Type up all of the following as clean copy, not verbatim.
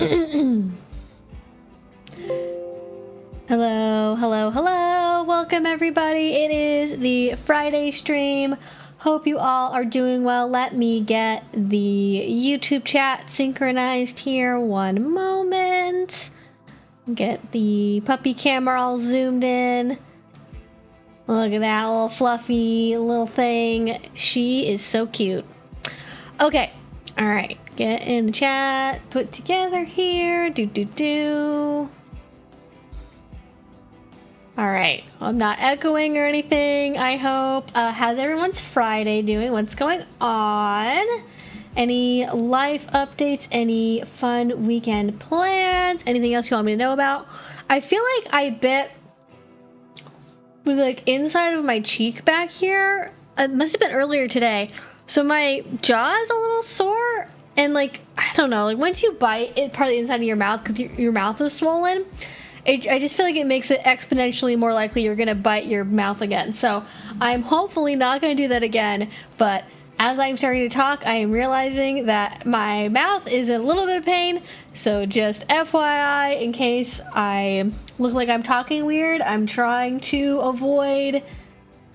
Hello, hello, hello. Welcome everybody. It is the Friday stream. Hope you all are doing well. Let me get the YouTube chat synchronized here. One moment. Get the puppy camera all zoomed in. Look at that little fluffy little thing. She is so cute. Okay. All right. Get in the chat. Put together here. All right. I'm not echoing or anything, I hope. How's everyone's Friday doing? What's going on? Any life updates? Any fun weekend plans? Anything else you want me to know about? I feel like I bit with like inside of my cheek back here. It must have been earlier today. So my jaw is a little sore. And like, I don't know, like once you bite, it probably inside of your mouth because your mouth is swollen. I just feel like it makes it exponentially more likely you're going to bite your mouth again. So I'm hopefully not going to do that again. But as I'm starting to talk, I am realizing that my mouth is in a little bit of pain. So just FYI, in case I look like I'm talking weird, I'm trying to avoid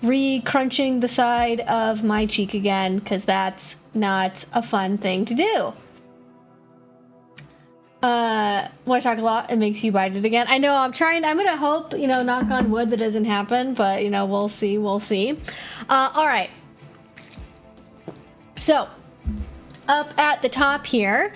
re-crunching the side of my cheek again because that's not a fun thing to do. Want to talk a lot, it makes you bite it again. I know I'm gonna hope, knock on wood that doesn't happen, but we'll see. All right. So, up at the top here,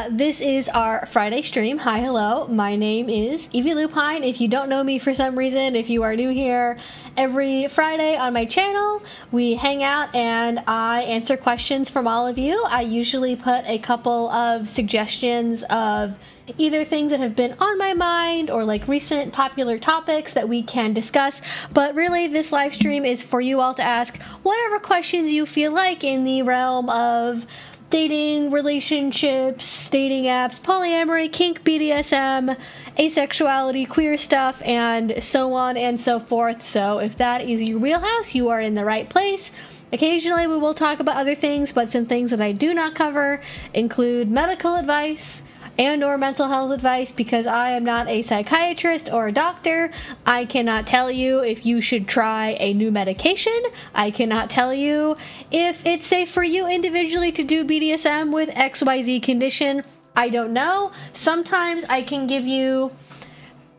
this is our Friday stream. Hi, hello. My name is Evie Lupine. If you don't know me for some reason, if you are new here, every Friday on my channel, we hang out and I answer questions from all of you. I usually put a couple of suggestions of either things that have been on my mind or like recent popular topics that we can discuss. But really, this live stream is for you all to ask whatever questions you feel like in the realm of dating, relationships, dating apps, polyamory, kink, BDSM, asexuality, queer stuff, and so on and so forth. So if that is your wheelhouse, you are in the right place. Occasionally we will talk about other things, but some things that I do not cover include medical advice and or mental health advice, because I am not a psychiatrist or a doctor. I cannot tell you if you should try a new medication. I cannot tell you if it's safe for you individually to do BDSM with XYZ condition. I don't know. Sometimes I can give you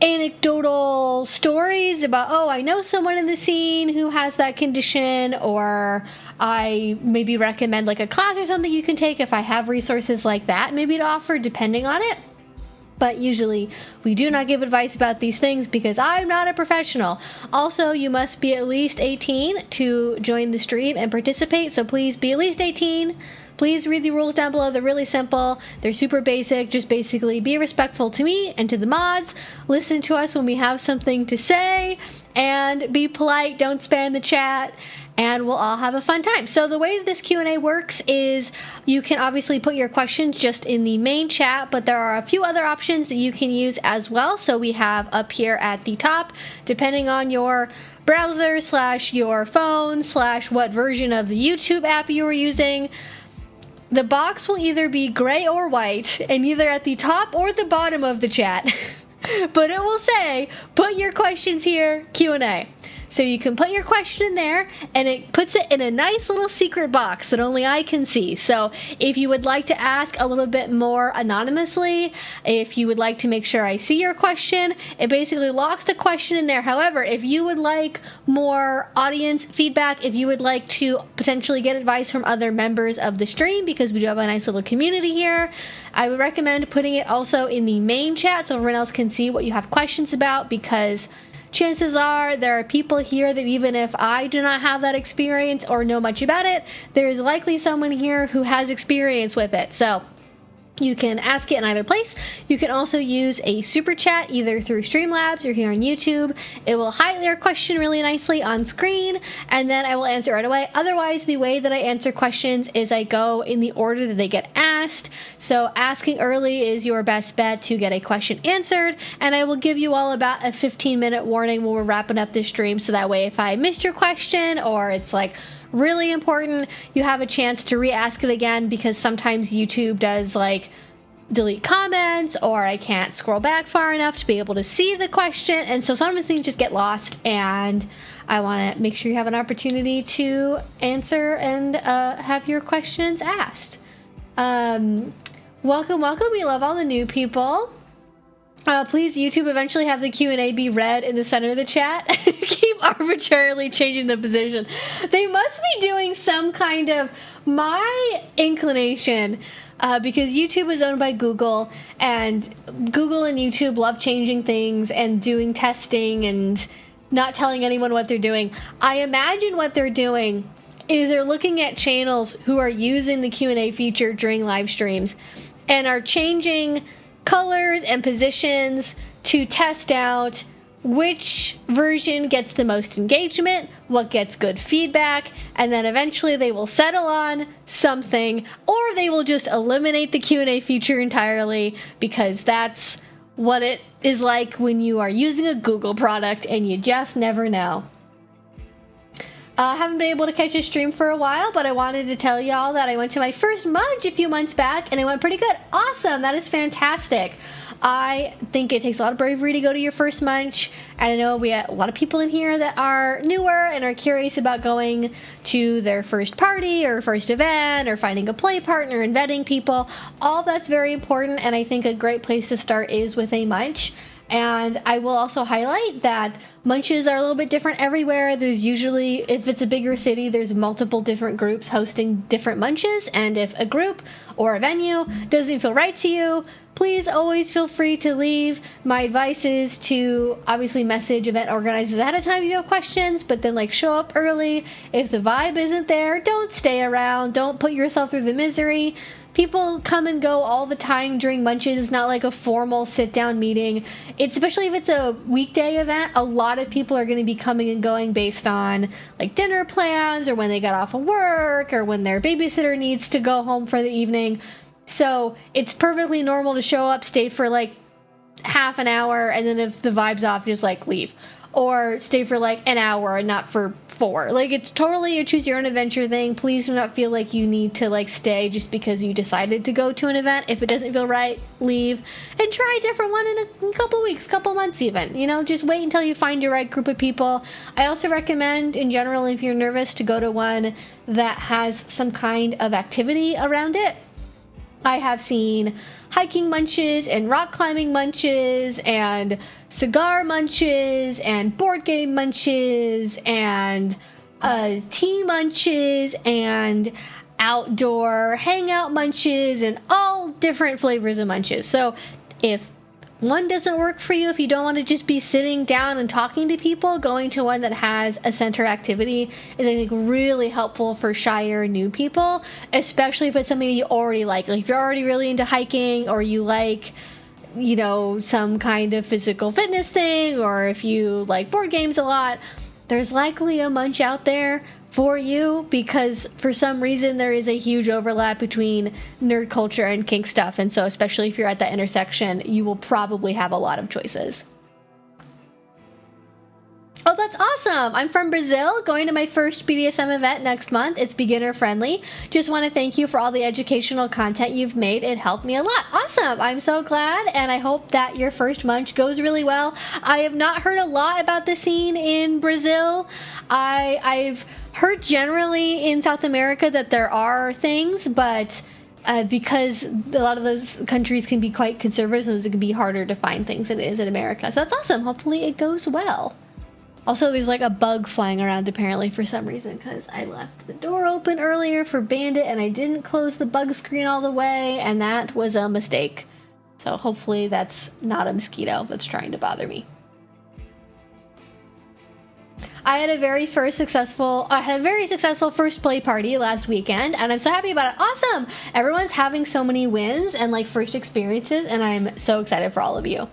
anecdotal stories about, oh, I know someone in the scene who has that condition, or I maybe recommend like a class or something you can take if I have resources like that maybe to offer, depending on it. But usually we do not give advice about these things because I'm not a professional. Also, you must be at least 18 to join the stream and participate, so please be at least 18. Please read the rules down below. They're really simple. They're super basic. Just basically be respectful to me and to the mods. Listen to us when we have something to say. And be polite. Don't spam the chat. And we'll all have a fun time. So the way that this Q&A works is you can obviously put your questions just in the main chat, but there are a few other options that you can use as well. So we have up here at the top, depending on your browser / your phone / what version of the YouTube app you are using, the box will either be gray or white, and either at the top or the bottom of the chat. But it will say, put your questions here, Q&A. So you can put your question in there, and it puts it in a nice little secret box that only I can see. So if you would like to ask a little bit more anonymously, if you would like to make sure I see your question, it basically locks the question in there. However, if you would like more audience feedback, if you would like to potentially get advice from other members of the stream, because we do have a nice little community here, I would recommend putting it also in the main chat so everyone else can see what you have questions about, because chances are there are people here that even if I do not have that experience or know much about it, there is likely someone here who has experience with it. So you can ask it in either place. You can also use a super chat either through Streamlabs or here on YouTube. It will hide their question really nicely on screen, and then I will answer right away. Otherwise, the way that I answer questions is I go in the order that they get asked. So asking early is your best bet to get a question answered, and I will give you all about a 15-minute warning when we're wrapping up this stream, so that way if I missed your question or it's like really important, you have a chance to re-ask it again, because sometimes YouTube does like delete comments, or I can't scroll back far enough to be able to see the question. And so sometimes things just get lost, and I want to make sure you have an opportunity to answer and have your questions asked. Welcome. We love all the new people. Please, YouTube, eventually have the Q&A be read in the center of the chat. Keep arbitrarily changing the position. They must be doing some kind of, my inclination, because YouTube is owned by Google, and Google and YouTube love changing things and doing testing and not telling anyone what they're doing. I imagine what they're doing is they're looking at channels who are using the Q&A feature during live streams and are changing colors and positions to test out which version gets the most engagement, what gets good feedback, and then eventually they will settle on something, or they will just eliminate the Q&A feature entirely, because that's what it is like when you are using a Google product and you just never know. I haven't been able to catch a stream for a while, but I wanted to tell y'all that I went to my first munch a few months back, and it went pretty good. Awesome. That is fantastic. I think it takes a lot of bravery to go to your first munch, and I know we have a lot of people in here that are newer and are curious about going to their first party or first event or finding a play partner and vetting people. All that's very important, and I think a great place to start is with a munch. And I will also highlight that munches are a little bit different everywhere. There's usually, if it's a bigger city, there's multiple different groups hosting different munches. And if a group or a venue doesn't feel right to you, please always feel free to leave. My advice is to obviously message event organizers ahead of time if you have questions, but then show up early. If the vibe isn't there, don't stay around. Don't put yourself through the misery. People come and go all the time during munches. It's not like a formal sit-down meeting. Especially if it's a weekday event, a lot of people are going to be coming and going based on dinner plans, or when they got off of work, or when their babysitter needs to go home for the evening. So it's perfectly normal to show up, stay for half an hour, and then if the vibe's off, just leave. Or stay for an hour and not for 4. It's totally a choose your own adventure thing. Please do not feel like you need to stay just because you decided to go to an event. If it doesn't feel right, leave and try a different one in a couple weeks, couple months even. Just wait until you find your right group of people. I also recommend, in general, if you're nervous, to go to one that has some kind of activity around it. I have seen hiking munches and rock climbing munches and cigar munches and board game munches and tea munches and outdoor hangout munches and all different flavors of munches. So if one doesn't work for you, if you don't want to just be sitting down and talking to people, going to one that has a center activity is, I think, really helpful for shyer new people, especially if it's something that you already like. If you're already really into hiking, or you like, some kind of physical fitness thing, or if you like board games a lot, there's likely a munch out there for you, because for some reason there is a huge overlap between nerd culture and kink stuff, and so especially if you're at that intersection, you will probably have a lot of choices. Oh, that's awesome! I'm from Brazil, going to my first BDSM event next month. It's beginner friendly. Just want to thank you for all the educational content you've made. It helped me a lot. Awesome! I'm so glad, and I hope that your first munch goes really well. I have not heard a lot about the scene in Brazil. I've heard generally in South America that there are things, but because a lot of those countries can be quite conservative, so it can be harder to find things than it is in America. So that's awesome. Hopefully it goes well. Also, there's a bug flying around apparently for some reason, because I left the door open earlier for Bandit and I didn't close the bug screen all the way, and that was a mistake. So hopefully that's not a mosquito that's trying to bother me. I had a very successful first play party last weekend, and I'm so happy about it. Awesome! Everyone's having so many wins and first experiences, and I'm so excited for all of you.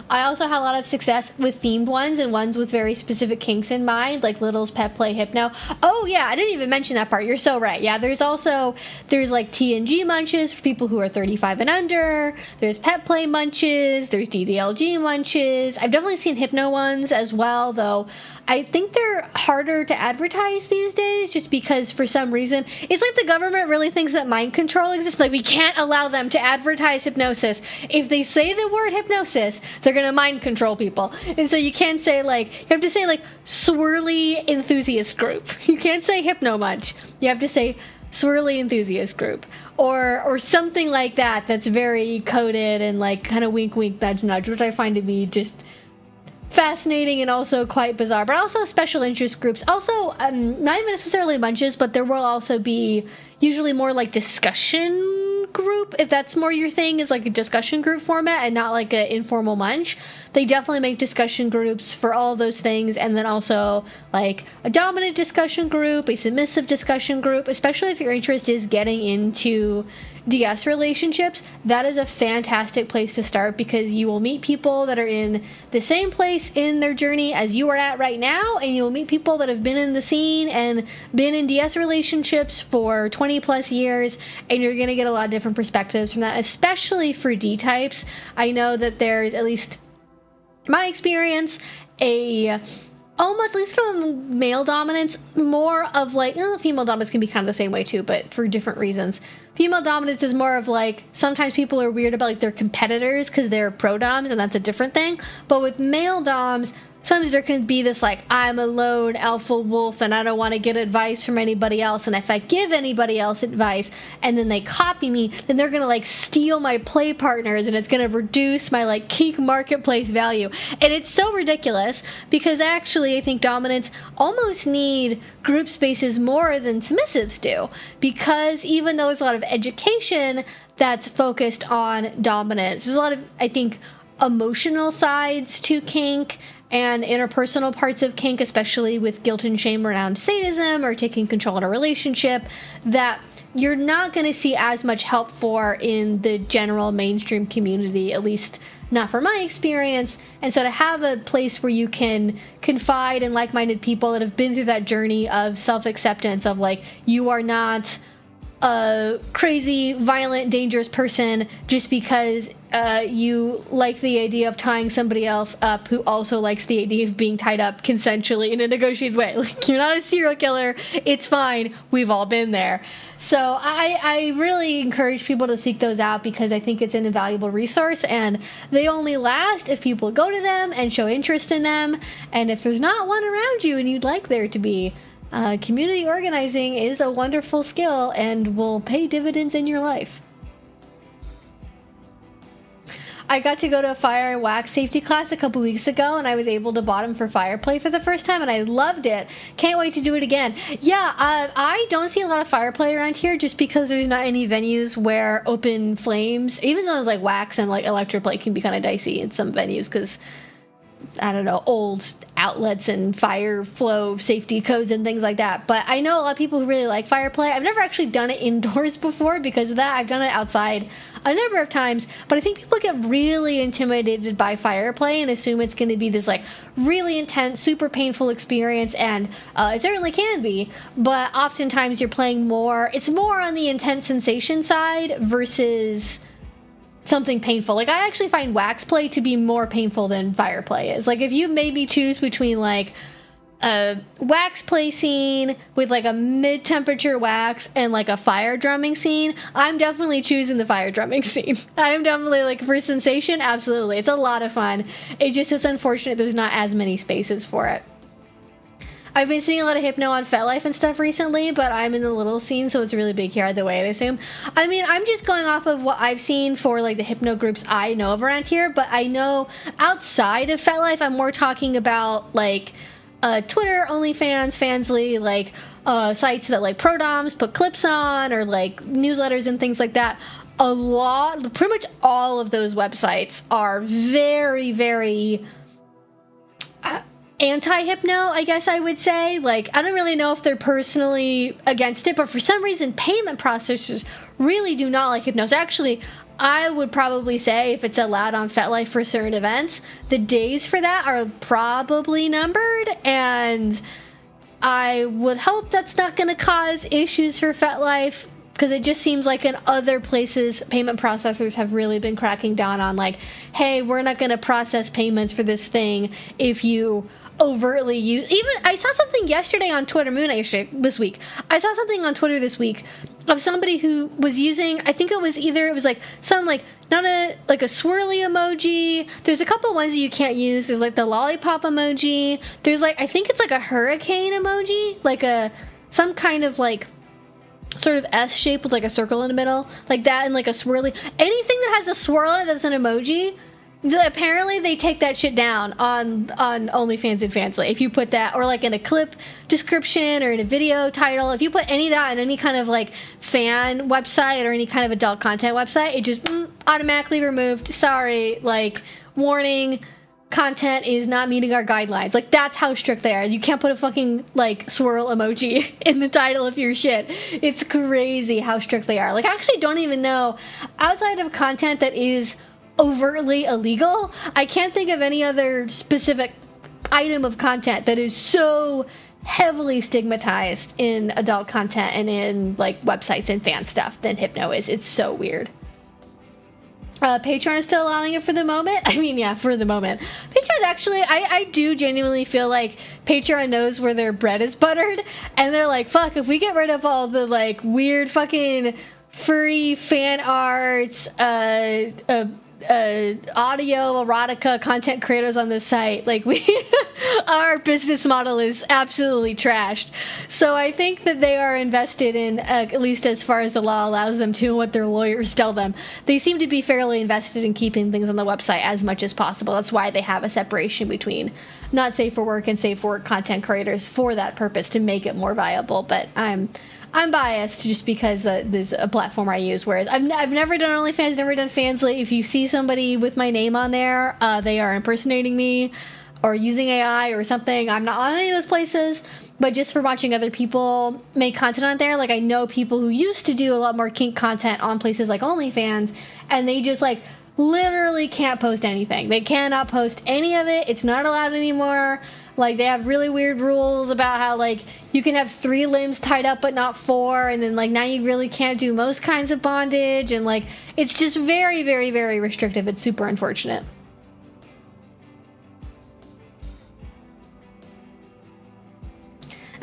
I also had a lot of success with themed ones and ones with very specific kinks in mind, like Little's Pet Play Hypno. Oh yeah, I didn't even mention that part. You're so right. Yeah, there's TNG munches for people who are 35 and under. There's Pet Play munches. There's DDLG munches. I've definitely seen Hypno ones as well, though I think they're harder to advertise these days just because for some reason, it's like the government really thinks that mind control exists. Like, we can't allow them to advertise hypnosis. If they say the word hypnosis, they're going to mind control people. And so you can't say, like, you have to say, like, swirly enthusiast group. You can't say hypno munch. You have to say swirly enthusiast group. Or something like that that's very coded and, like, kind of wink, wink, nudge, nudge, which I find to be just fascinating and also quite bizarre. But also special interest groups. Also, not even necessarily munches, but there will also be usually more like discussion group, if that's more your thing, is like a discussion group format and not like an informal munch. They definitely make discussion groups for all those things, and then also like a dominant discussion group, a submissive discussion group, especially if your interest is getting into DS relationships. That is a fantastic place to start because you will meet people that are in the same place in their journey as you are at right now, and you'll meet people that have been in the scene and been in DS relationships for 20 plus years, and you're going to get a lot of different perspectives from that, especially for D types. I know that there's, at least my experience, almost, at least from male dominance, more of like, female dominance can be kind of the same way too, but for different reasons. Female dominance is more of like, sometimes people are weird about like their competitors because they're pro doms, and that's a different thing. But with male doms, sometimes there can be this like, I'm a lone alpha wolf and I don't want to get advice from anybody else, and if I give anybody else advice and then they copy me, then they're gonna like steal my play partners and it's gonna reduce my like kink marketplace value. And it's so ridiculous because actually I think dominants almost need group spaces more than submissives do, because even though there's a lot of education that's focused on dominance, there's a lot of, I think, emotional sides to kink and interpersonal parts of kink, especially with guilt and shame around sadism or taking control in a relationship, that you're not going to see as much help for in the general mainstream community, at least not from my experience. And so to have a place where you can confide in like-minded people that have been through that journey of self-acceptance, of like, you are not a crazy, violent, dangerous person just because you like the idea of tying somebody else up who also likes the idea of being tied up consensually in a negotiated way. Like, you're not a serial killer. It's fine. We've all been there. So I really encourage people to seek those out because I think it's an invaluable resource, and they only last if people go to them and show interest in them. And if there's not one around you and you'd like there to be, community organizing is a wonderful skill and will pay dividends in your life. I got to go to a fire and wax safety class a couple weeks ago, and I was able to bottom for Fireplay for the first time, and I loved it. Can't wait to do it again. Yeah, I don't see a lot of Fireplay around here just because there's not any venues where open flames, even though it's like wax and like Electroplay can be kind of dicey in some venues because, I don't know, old outlets and fire flow safety codes and things like that. But I know a lot of people who really like Fireplay. I've never actually done it indoors before because of that. I've done it outside a number of times, but I think people get really intimidated by Fireplay and assume it's going to be this like really intense, super painful experience, and it certainly can be, but oftentimes you're playing more, it's more on the intense sensation side versus something painful. Like, I actually find wax play to be more painful than Fireplay is. Like, if you made me choose between like a wax play scene with like a mid-temperature wax and like a fire drumming scene, I'm definitely choosing the fire drumming scene. I'm definitely like, for sensation, absolutely. It's a lot of fun. It just is unfortunate there's not as many spaces for it. I've been seeing a lot of hypno on FetLife and stuff recently, but I'm in the little scene, so it's really big here either way, I'd assume. I mean, I'm just going off of what I've seen for like the hypno groups I know of around here, but I know outside of FetLife, I'm more talking about like Twitter, OnlyFans, Fansly, like sites that like pro-doms put clips on, or like newsletters and things like that. Pretty much all of those websites are very, very anti-hypno, I guess I would say. Like, I don't really know if they're personally against it, but for some reason payment processors really do not like hypno. So actually, I would probably say if it's allowed on FetLife for certain events, the days for that are probably numbered, and I would hope that's not going to cause issues for FetLife because it just seems like in other places, payment processors have really been cracking down on like, hey, we're not going to process payments for this thing if you overtly use. Even I saw something yesterday on Twitter, this week. I saw something on Twitter this week of somebody who was using, I think it was like some like not a like a swirly emoji. There's a couple ones that you can't use. There's like the lollipop emoji. There's like, I think it's like a hurricane emoji, like some kind of like sort of S shape with like a circle in the middle, like that, and like a swirly. Anything that has a swirl in it that's an emoji, apparently they take that shit down on OnlyFans and Fansly. If you put that, or like in a clip description or in a video title, if you put any of that in any kind of like fan website or any kind of adult content website, it just automatically removed. Sorry, like warning, content is not meeting our guidelines. Like that's how strict they are. You can't put a fucking like swirl emoji in the title of your shit. It's crazy how strict they are. Like I actually don't even know, outside of content that is overtly illegal, I can't think of any other specific item of content that is so heavily stigmatized in adult content and in like websites and fan stuff than Hypno is. It's so weird. Patreon is still allowing it for the moment. I mean, yeah, for the moment. Patreon's actually, I do genuinely feel like Patreon knows where their bread is buttered, and they're like, fuck, if we get rid of all the like weird fucking furry fan arts, audio erotica content creators on this site, like our business model is absolutely trashed. So I think that they are invested in, at least as far as the law allows them to, and what their lawyers tell them, they seem to be fairly invested in keeping things on the website as much as possible. That's why they have a separation between not safe for work and safe for work content creators for that purpose, to make it more viable. But I'm biased just because there's a platform I use, whereas I've never done OnlyFans, never done Fansly. If you see somebody with my name on there, they are impersonating me or using AI or something. I'm not on any of those places, but just for watching other people make content on there, like I know people who used to do a lot more kink content on places like OnlyFans, and they just like literally can't post anything. They cannot post any of it. It's not allowed anymore. Like, they have really weird rules about how, like, you can have 3 limbs tied up but not 4, and then, like, now you really can't do most kinds of bondage, and, like, it's just very, very, very restrictive. It's super unfortunate.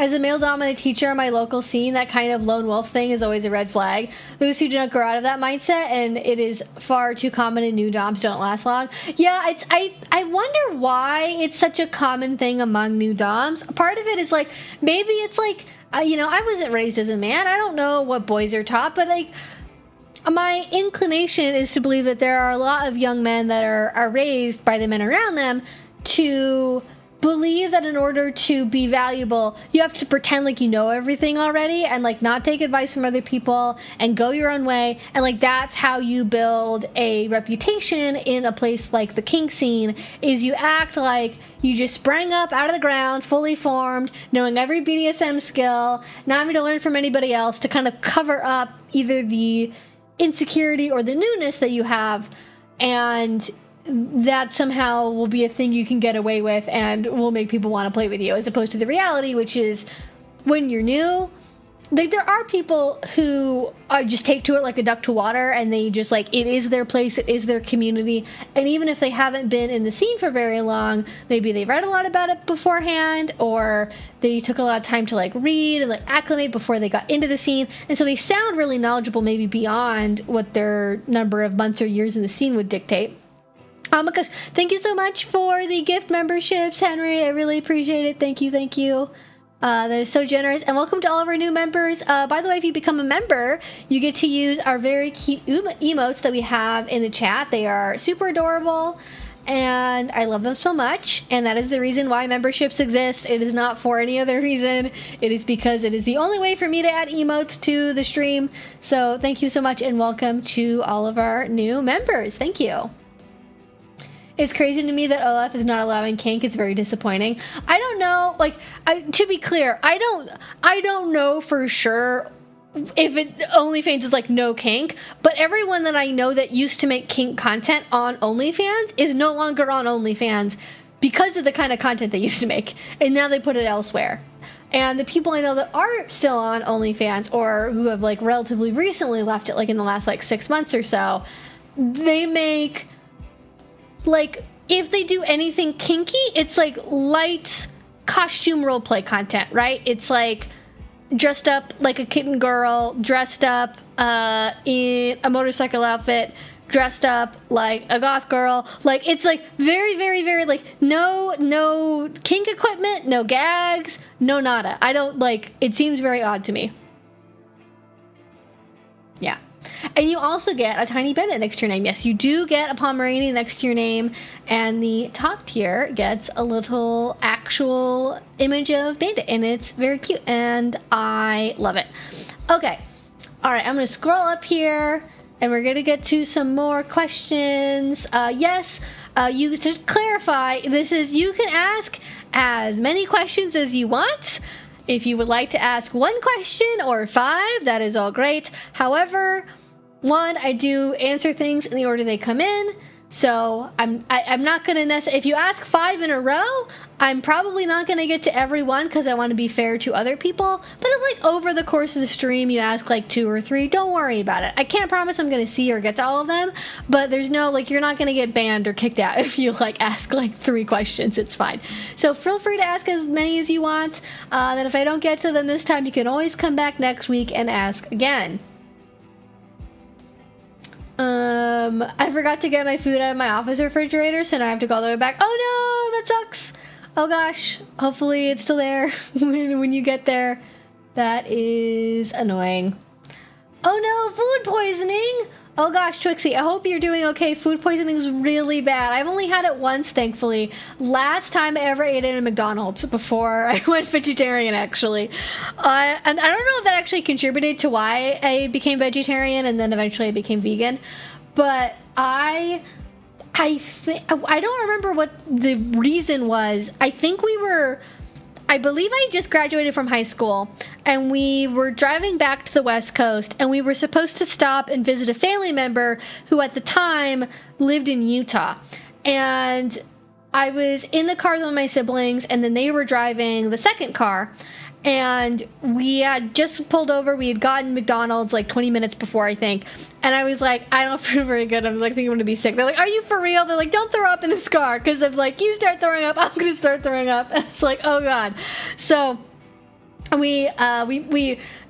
As a male-dominant teacher in my local scene, that kind of lone wolf thing is always a red flag. Those who do not grow out of that mindset, and it is far too common, and new doms don't last long. Yeah, I wonder why it's such a common thing among new doms. Part of it is, like, maybe it's, like, I wasn't raised as a man. I don't know what boys are taught, but, like, my inclination is to believe that there are a lot of young men that are raised by the men around them to believe that in order to be valuable, you have to pretend like you know everything already, and like not take advice from other people and go your own way, and like that's how you build a reputation in a place like the kink scene, is you act like you just sprang up out of the ground, fully formed, knowing every BDSM skill, not having to learn from anybody else, to kind of cover up either the insecurity or the newness that you have, and that somehow will be a thing you can get away with and will make people want to play with you, as opposed to the reality, which is when you're new, like, there are people who just take to it like a duck to water, and they just, like, it is their place, it is their community, and even if they haven't been in the scene for very long, maybe they read a lot about it beforehand, or they took a lot of time to, like, read and, like, acclimate before they got into the scene, and so they sound really knowledgeable, maybe beyond what their number of months or years in the scene would dictate. Oh my gosh, thank you so much for the gift memberships, Henry. I really appreciate it. Thank you, thank you. That is so generous. And welcome to all of our new members. By the way, if you become a member, you get to use our very cute emotes that we have in the chat. They are super adorable, and I love them so much. And that is the reason why memberships exist. It is not for any other reason. It is because it is the only way for me to add emotes to the stream. So thank you so much, and welcome to all of our new members. Thank you. It's crazy to me that OF is not allowing kink. It's very disappointing. I don't know, like, to be clear, I don't know for sure if OnlyFans is like no kink, but everyone that I know that used to make kink content on OnlyFans is no longer on OnlyFans because of the kind of content they used to make, and now they put it elsewhere. And the people I know that are still on OnlyFans or who have like relatively recently left it, like in the last like 6 months or so, they make like, if they do anything kinky, it's like light costume roleplay content, right? It's like dressed up like a kitten girl, dressed up in a motorcycle outfit, dressed up like a goth girl. Like, it's like very, very, very like no kink equipment, no gags, no nada. I don't like, it seems very odd to me. Yeah. And you also get a tiny bandit next to your name. Yes, you do get a Pomeranian next to your name, and the top tier gets a little actual image of Bandit, and it's very cute, and I love it. Okay, all right, I'm going to scroll up here, and we're going to get to some more questions. Yes, you to clarify, this is, you can ask as many questions as you want. If you would like to ask 1 question or 5, that is all great. However, 1, I do answer things in the order they come in. So I'm not going to necessarily, if you ask 5 in a row, I'm probably not going to get to every one because I want to be fair to other people. But if like over the course of the stream you ask like 2 or 3, don't worry about it. I can't promise I'm going to see or get to all of them, but there's no, like, you're not going to get banned or kicked out if you like ask like 3 questions. It's fine. So feel free to ask as many as you want. Then if I don't get to them this time, you can always come back next week and ask again. I forgot to get my food out of my office refrigerator, so now I have to go all the way back. Oh no, that sucks. Oh gosh, hopefully it's still there when you get there. That is annoying. Oh no, food poisoning. Oh gosh, Twixie, I hope you're doing okay. Food poisoning is really bad. I've only had it once, thankfully. Last time I ever ate at a McDonald's before I went vegetarian, actually. And I don't know if that actually contributed to why I became vegetarian and then eventually I became vegan. But I don't remember what the reason was. I believe I just graduated from high school, and we were driving back to the West Coast, and we were supposed to stop and visit a family member who at the time lived in Utah. And I was in the car with my siblings, and then they were driving the second car, and we had just pulled over. We had gotten McDonald's like 20 minutes before, I think. And I was like, I don't feel very good. I'm like, thinking I'm going to be sick. They're like, are you for real? They're like, don't throw up in this car. Because if like you start throwing up, I'm going to start throwing up. And it's like, oh God. So we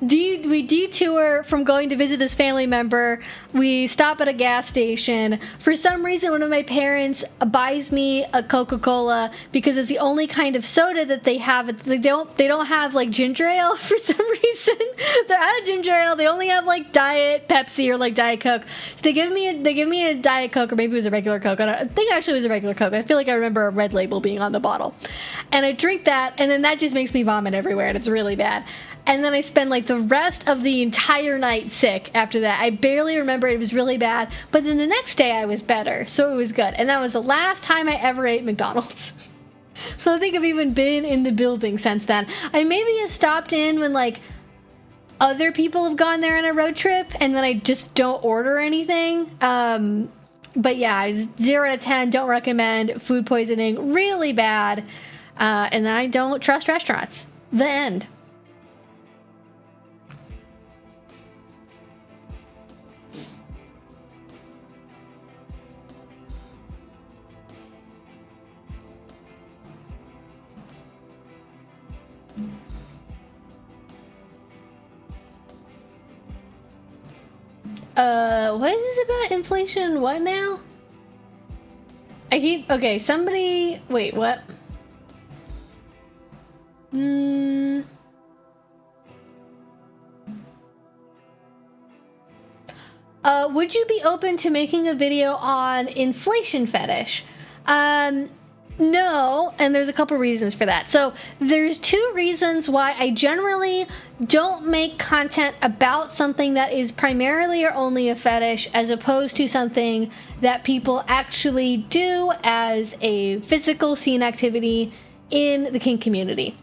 detour from going to visit this family member. We stop at a gas station. For some reason, one of my parents buys me a Coca-Cola because it's the only kind of soda that they have. They don't have like ginger ale for some reason. They're out of ginger ale. They only have like Diet Pepsi or like Diet Coke. So they give me a Diet Coke, or maybe it was a regular Coke. I think actually it was a regular Coke. I feel like I remember a red label being on the bottle. And I drink that, and then that just makes me vomit everywhere, and it's really bad. And then I spend like the rest of the entire night sick after that. I barely remember. It was really bad. But then the next day I was better, so it was good. And that was the last time I ever ate McDonald's. So I don't think I've even been in the building since then. I maybe have stopped in when like other people have gone there on a road trip, and then I just don't order anything. But yeah, 0 to 10, don't recommend. Food poisoning, really bad. And I don't trust restaurants. The end. What is this about inflation? What now? Okay, somebody, wait, what? Would you be open to making a video on inflation fetish? No, and there's a couple reasons for that. So there's 2 reasons why I generally don't make content about something that is primarily or only a fetish, as opposed to something that people actually do as a physical scene activity in the kink community.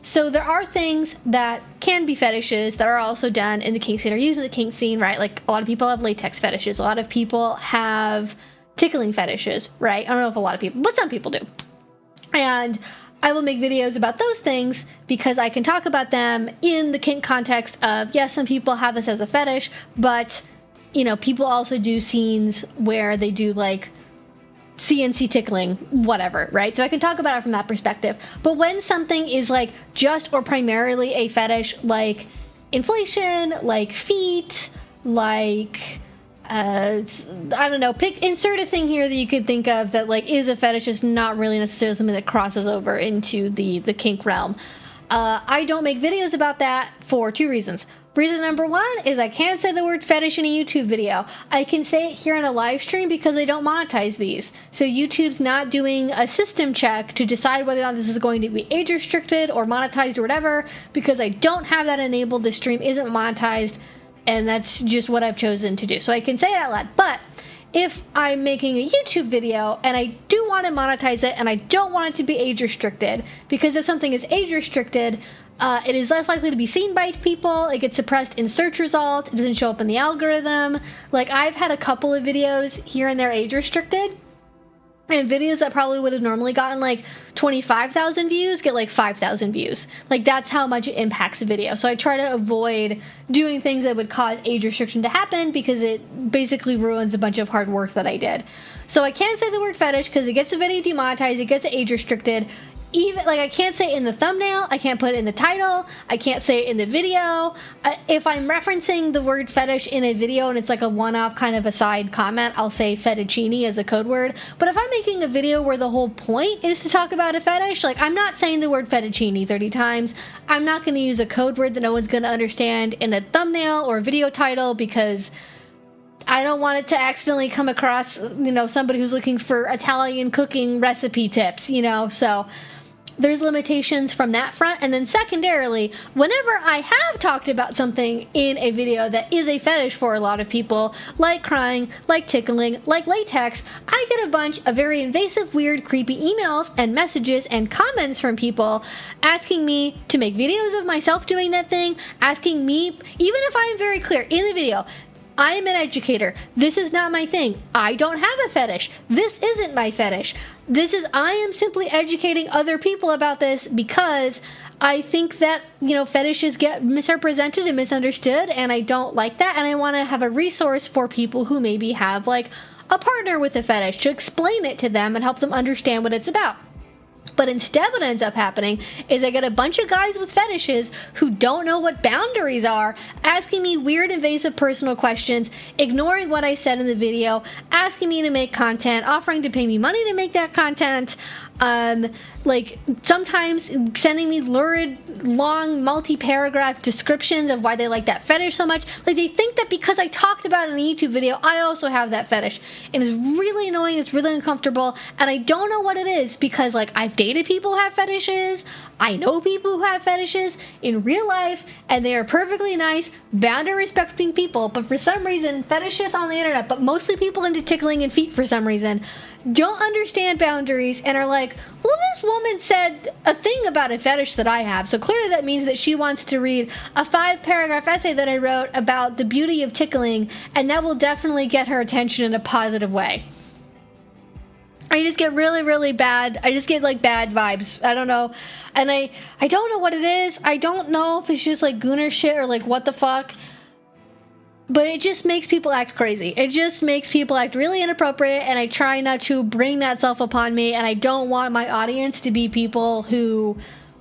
So there are things that can be fetishes that are also done in the kink scene or used in the kink scene, right? Like a lot of people have latex fetishes. A lot of people have tickling fetishes, right? I don't know if a lot of people, but some people do. And I will make videos about those things because I can talk about them in the kink context of, yes, some people have this as a fetish, but, you know, people also do scenes where they do like CNC tickling, whatever, right? So I can talk about it from that perspective. But when something is like just or primarily a fetish, like inflation, like feet, like I don't know, insert a thing here that you could think of that like is a fetish, is not really necessarily something that crosses over into the kink realm. I don't make videos about that for two reasons. Reason number one is I can't say the word fetish in a YouTube video. I can say it here in a live stream because they don't monetize these. So YouTube's not doing a system check to decide whether or not this is going to be age restricted or monetized or whatever, because I don't have that enabled. The stream isn't monetized, and that's just what I've chosen to do. So I can say it out loud. But if I'm making a YouTube video and I do want to monetize it and I don't want it to be age restricted, because if something is age restricted, it is less likely to be seen by people. It gets suppressed in search results. It doesn't show up in the algorithm. Like, I've had a couple of videos here and there age restricted, and videos that probably would have normally gotten like 25,000 views get like 5,000 views. Like, that's how much it impacts a video. So I try to avoid doing things that would cause age restriction to happen, because it basically ruins a bunch of hard work that I did. So I can't say the word fetish because it gets the video demonetized, it gets age restricted. Even like, I can't say it in the thumbnail, I can't put it in the title, I can't say it in the video. If I'm referencing the word fetish in a video and it's like a one-off kind of a side comment, I'll say fettuccine as a code word. But if I'm making a video where the whole point is to talk about a fetish, like, I'm not saying the word fettuccine 30 times. I'm not going to use a code word that no one's going to understand in a thumbnail or a video title, because I don't want it to accidentally come across, you know, somebody who's looking for Italian cooking recipe tips, you know. So there's limitations from that front. And then secondarily, whenever I have talked about something in a video that is a fetish for a lot of people, like crying, like tickling, like latex, I get a bunch of very invasive, weird, creepy emails and messages and comments from people asking me to make videos of myself doing that thing, asking me, even if I am very clear in the video, I am an educator. This is not my thing. I don't have a fetish. This isn't my fetish. I am simply educating other people about this because I think that, you know, fetishes get misrepresented and misunderstood, and I don't like that, and I want to have a resource for people who maybe have, like, a partner with a fetish to explain it to them and help them understand what it's about. But instead, what ends up happening is I get a bunch of guys with fetishes who don't know what boundaries are, asking me weird, invasive, personal questions, ignoring what I said in the video, asking me to make content, offering to pay me money to make that content, like, sometimes sending me lurid, long, multi-paragraph descriptions of why they like that fetish so much. Like, they think that because I talked about it in a YouTube video, I also have that fetish. And it's really annoying, it's really uncomfortable, and I don't know what it is, because, like, I've dated people who have fetishes, I know people who have fetishes in real life, and they are perfectly nice, boundary-respecting people, but for some reason, fetishists on the internet, but mostly people into tickling and feet for some reason, don't understand boundaries and are like, well, this woman said a thing about a fetish that I have, so clearly that means that she wants to read a 5-paragraph essay that I wrote about the beauty of tickling, and that will definitely get her attention in a positive way. I just get really, really bad. I just get, like, bad vibes. I don't know. And I don't know what it is. I don't know if it's just, like, gooner shit or, like, what the fuck. But it just makes people act crazy. It just makes people act really inappropriate, and I try not to bring that self upon me, and I don't want my audience to be people who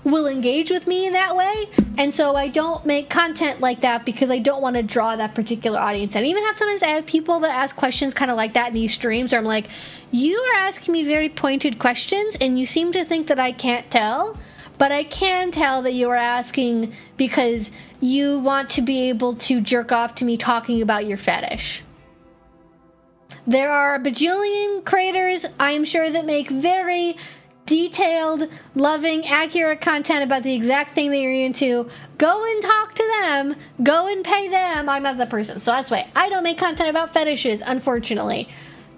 will engage with me in that way, and so I don't make content like that because I don't want to draw that particular audience. And even sometimes I have people that ask questions kind of like that in these streams, where I'm like, you are asking me very pointed questions, and you seem to think that I can't tell, but I can tell that you are asking because you want to be able to jerk off to me talking about your fetish. There are a bajillion creators, I'm sure, that make very detailed, loving, accurate content about the exact thing that you're into. Go and talk to them. Go and pay them. I'm not that person, so that's why I don't make content about fetishes, unfortunately.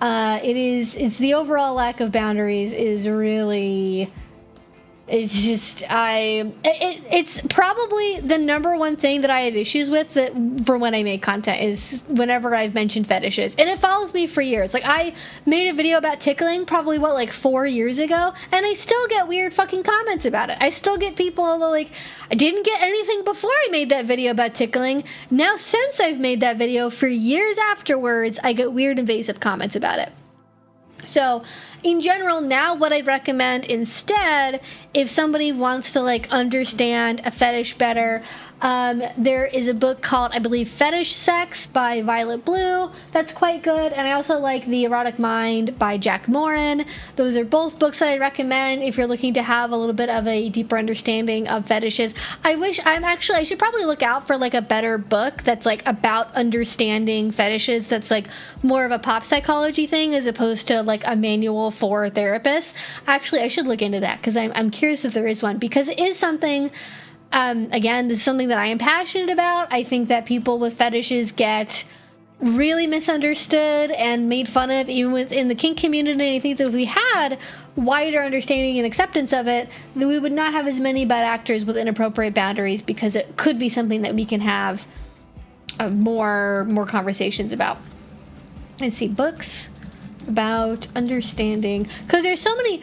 It's the overall lack of boundaries is really It's just, it's probably the number one thing that I have issues with for when I make content is whenever I've mentioned fetishes. And it follows me for years. Like, I made a video about tickling probably, 4 years ago, and I still get weird fucking comments about it. I still get people that, like, I didn't get anything before I made that video about tickling. Now, since I've made that video for years afterwards, I get weird invasive comments about it. So, in general, now what I'd recommend instead, if somebody wants to, like, understand a fetish better, there is a book called, I believe, Fetish Sex by Violet Blue. That's quite good. And I also like The Erotic Mind by Jack Morin. Those are both books that I recommend if you're looking to have a little bit of a deeper understanding of fetishes. I should probably look out for, like, a better book that's, like, about understanding fetishes that's, like, more of a pop psychology thing as opposed to, like, a manual for therapists. Actually, I should look into that because I'm curious if there is one, because it is something. Again, this is something that I am passionate about. I think that people with fetishes get really misunderstood and made fun of, even within the kink community. I think that if we had wider understanding and acceptance of it, then we would not have as many bad actors with inappropriate boundaries, because it could be something that we can have more conversations about. Let's see, books about understanding, because there's so many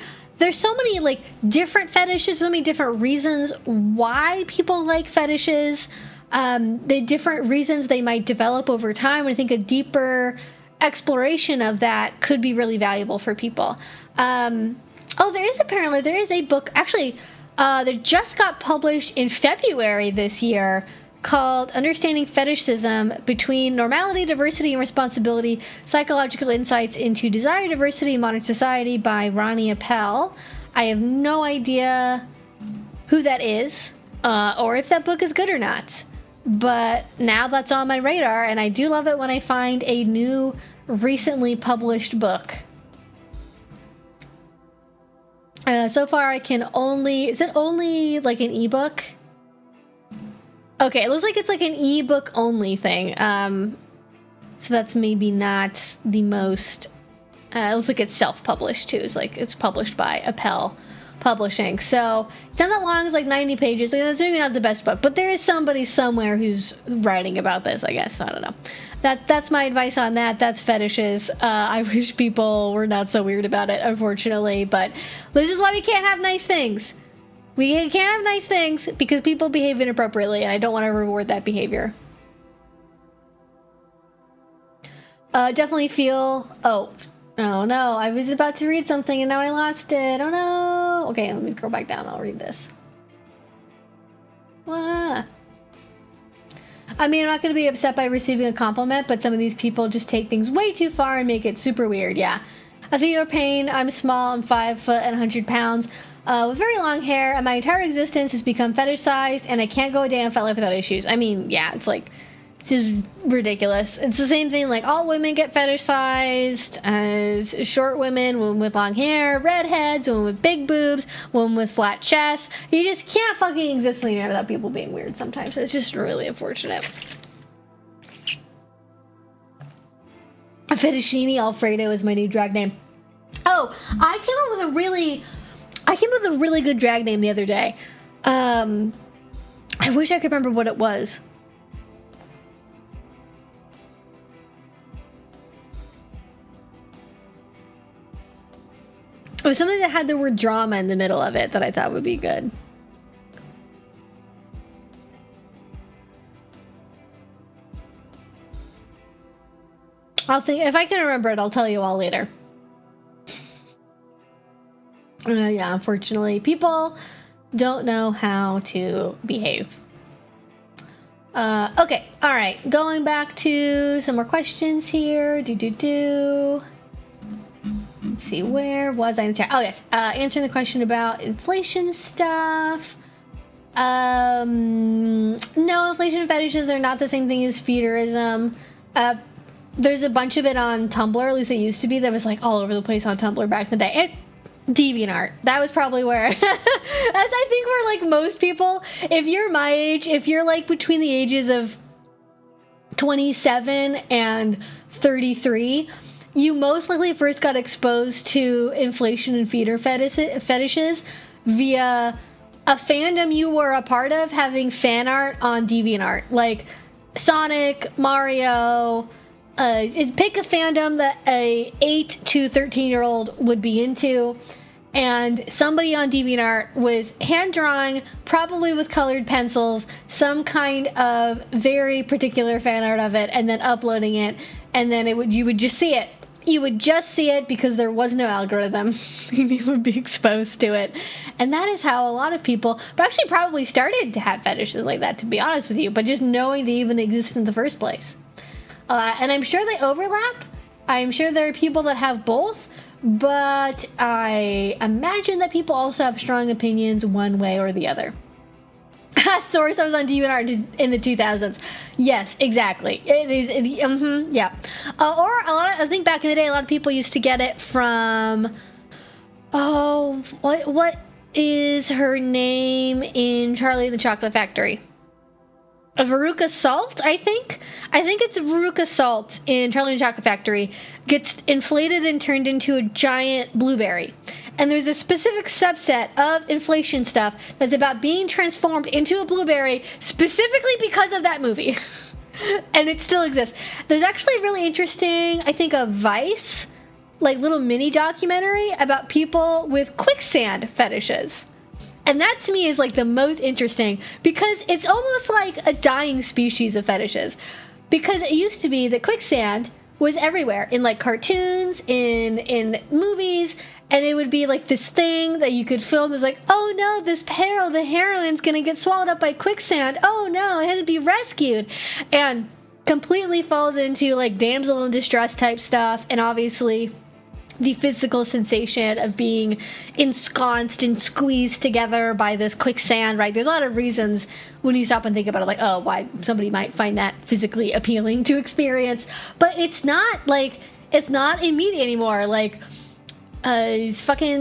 like different fetishes, so many different reasons why people like fetishes, the different reasons they might develop over time. And I think a deeper exploration of that could be really valuable for people. There is a book actually that just got published in February this year called Understanding Fetishism Between Normality, Diversity, and Responsibility, Psychological Insights into Desire, Diversity, in Modern Society by Ronnie Appel. I have no idea who that is, or if that book is good or not. But now that's on my radar, and I do love it when I find a new, recently published book. So far I can only... Is it only like an ebook? Okay, it looks like it's like an ebook only thing. So that's maybe not the most... it looks like it's self-published too. It's like it's published by Appel Publishing. So it's not that long. It's like 90 pages. Like, that's maybe not the best book, but there is somebody somewhere who's writing about this, I guess. I don't know. That's my advice on that. That's fetishes. I wish people were not so weird about it, unfortunately. But this is why we can't have nice things. We can't have nice things because people behave inappropriately, and I don't want to reward that behavior. Definitely feel... Oh no, I was about to read something and now I lost it. Oh no. Okay, let me scroll back down. I'll read this. Ah. I mean, I'm not going to be upset by receiving a compliment, but some of these people just take things way too far and make it super weird. Yeah. I feel your pain. I'm small. I'm 5 foot and 100 pounds. With very long hair, and my entire existence has become fetishized, and I can't go a day on FetLife without issues. I mean, yeah, it's like, it's just ridiculous. It's the same thing, like, all women get fetishized, short women with long hair, redheads, women with big boobs, women with flat chests. You just can't fucking exist in the internet without people being weird sometimes. It's just really unfortunate. Fettuccine Alfredo is my new drag name. Oh, I came up with a really good drag name the other day. I wish I could remember what it was. It was something that had the word drama in the middle of it that I thought would be good. I'll think, if I can remember it, I'll tell you all later. Yeah, unfortunately, people don't know how to behave. Okay, all right. Going back to some more questions here. Let's see, where was I in the chat? Oh, yes. Answering the question about inflation stuff. No, inflation fetishes are not the same thing as feederism. There's a bunch of it on Tumblr, at least it used to be, that was like all over the place on Tumblr back in the day. DeviantArt. That was probably where, as I think where like most people, if you're my age, if you're like between the ages of 27 and 33, you most likely first got exposed to inflation and feeder fetishes via a fandom you were a part of having fan art on DeviantArt. Like Sonic, Mario, pick a fandom that a 8 to 13-year-old would be into, and somebody on DeviantArt was hand drawing, probably with colored pencils, some kind of very particular fan art of it, and then uploading it, and then you would just see it. You would just see it because there was no algorithm. You would be exposed to it. And that is how a lot of people actually probably started to have fetishes like that, to be honest with you, but just knowing they even exist in the first place. And I'm sure they overlap. I'm sure there are people that have both, but I imagine that people also have strong opinions one way or the other. Source, I was on DeviantArt in the 2000s. Yes, exactly. It is, yeah. I think back in the day, a lot of people used to get it from, what is her name in Charlie and the Chocolate Factory? Veruca Salt, I think. I think it's Veruca Salt in Charlie and the Chocolate Factory gets inflated and turned into a giant blueberry. And there's a specific subset of inflation stuff that's about being transformed into a blueberry specifically because of that movie. And it still exists. There's actually a really interesting, I think, a Vice, like little mini documentary about people with quicksand fetishes. And that to me is like the most interesting because it's almost like a dying species of fetishes. Because it used to be that quicksand was everywhere in like cartoons, in movies, and it would be like this thing that you could film as like, oh no, this peril, the heroine's gonna get swallowed up by quicksand. Oh no, it has to be rescued. And completely falls into like damsel in distress type stuff, and obviously the physical sensation of being ensconced and squeezed together by this quicksand, right? There's a lot of reasons when you stop and think about it, like, oh, why somebody might find that physically appealing to experience. But it's not immediate anymore. Like, fucking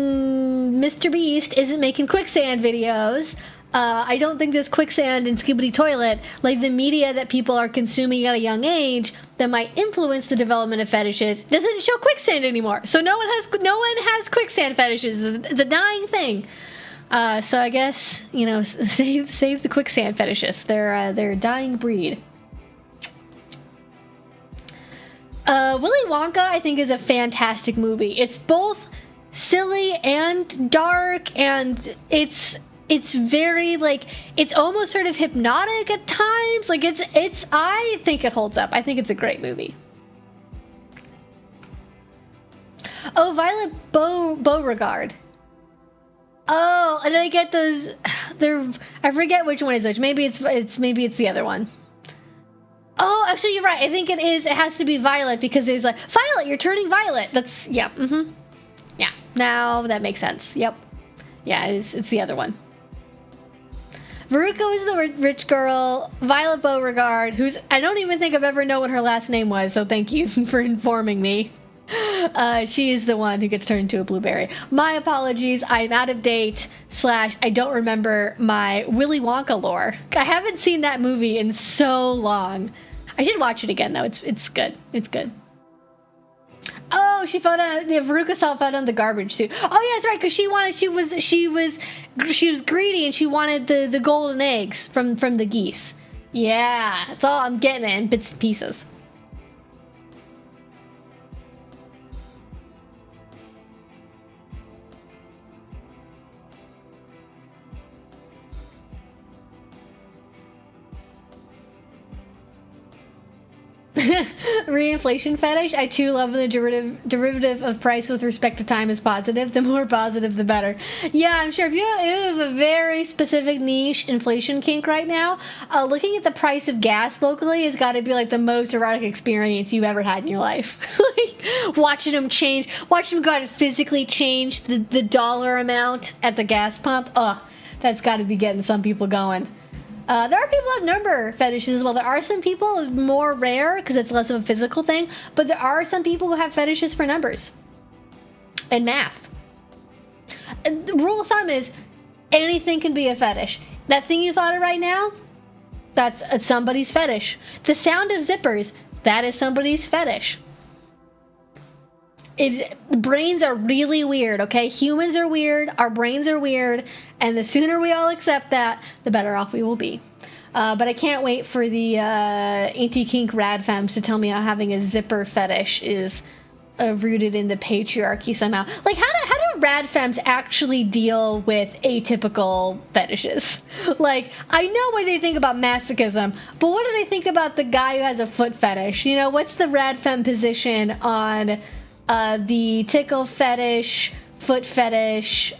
Mr. Beast isn't making quicksand videos. I don't think there's quicksand in Skibidi Toilet. Like, the media that people are consuming at a young age that might influence the development of fetishes doesn't show quicksand anymore. So no one has quicksand fetishes. It's a dying thing. So I guess, save the quicksand fetishists. They're a dying breed. Willy Wonka, I think, is a fantastic movie. It's both silly and dark, and it's very, like, it's almost sort of hypnotic at times. Like, I think it holds up. I think it's a great movie. Oh, Violet Beauregard. Oh, did I get those? I forget which one is which. Maybe it's the other one. Oh, actually, you're right. I think it is. It has to be Violet because there's like, Violet, you're turning violet. That's, yeah. Mm-hmm. Yeah. Now that makes sense. Yep. Yeah, it's the other one. Veruca was the rich girl. Violet Beauregard, I don't even think I've ever known what her last name was, so thank you for informing me. She is the one who gets turned into a blueberry. My apologies, I'm out of date / I don't remember my Willy Wonka lore. I haven't seen that movie in so long. I should watch it again, though. It's good. It's good. Oh, Veruca Salt fell down the garbage chute. Oh yeah, that's right, because she was greedy and she wanted the golden eggs from the geese. Yeah, that's all I'm getting in bits and pieces. Reinflation fetish. I too love the derivative of price with respect to time is positive. The more positive, the better. Yeah, I'm sure if you have a very specific niche inflation kink right now, looking at the price of gas locally has got to be like the most erotic experience you've ever had in your life. Like watching them go out and physically change the dollar amount at the gas pump. That's got to be getting some people going. There are people who have number fetishes as well. There are some people, more rare because it's less of a physical thing, but there are some people who have fetishes for numbers and math. The rule of thumb is anything can be a fetish. That thing you thought of right now, that's somebody's fetish. The sound of zippers, that is somebody's fetish. Brains are really weird, okay? Humans are weird, our brains are weird, and the sooner we all accept that, the better off we will be. But I can't wait for the anti-kink rad femmes to tell me how having a zipper fetish is rooted in the patriarchy somehow. Like, how do rad femmes actually deal with atypical fetishes? Like, I know what they think about masochism, but what do they think about the guy who has a foot fetish? You know, what's the rad femme position on the tickle fetish, foot fetish,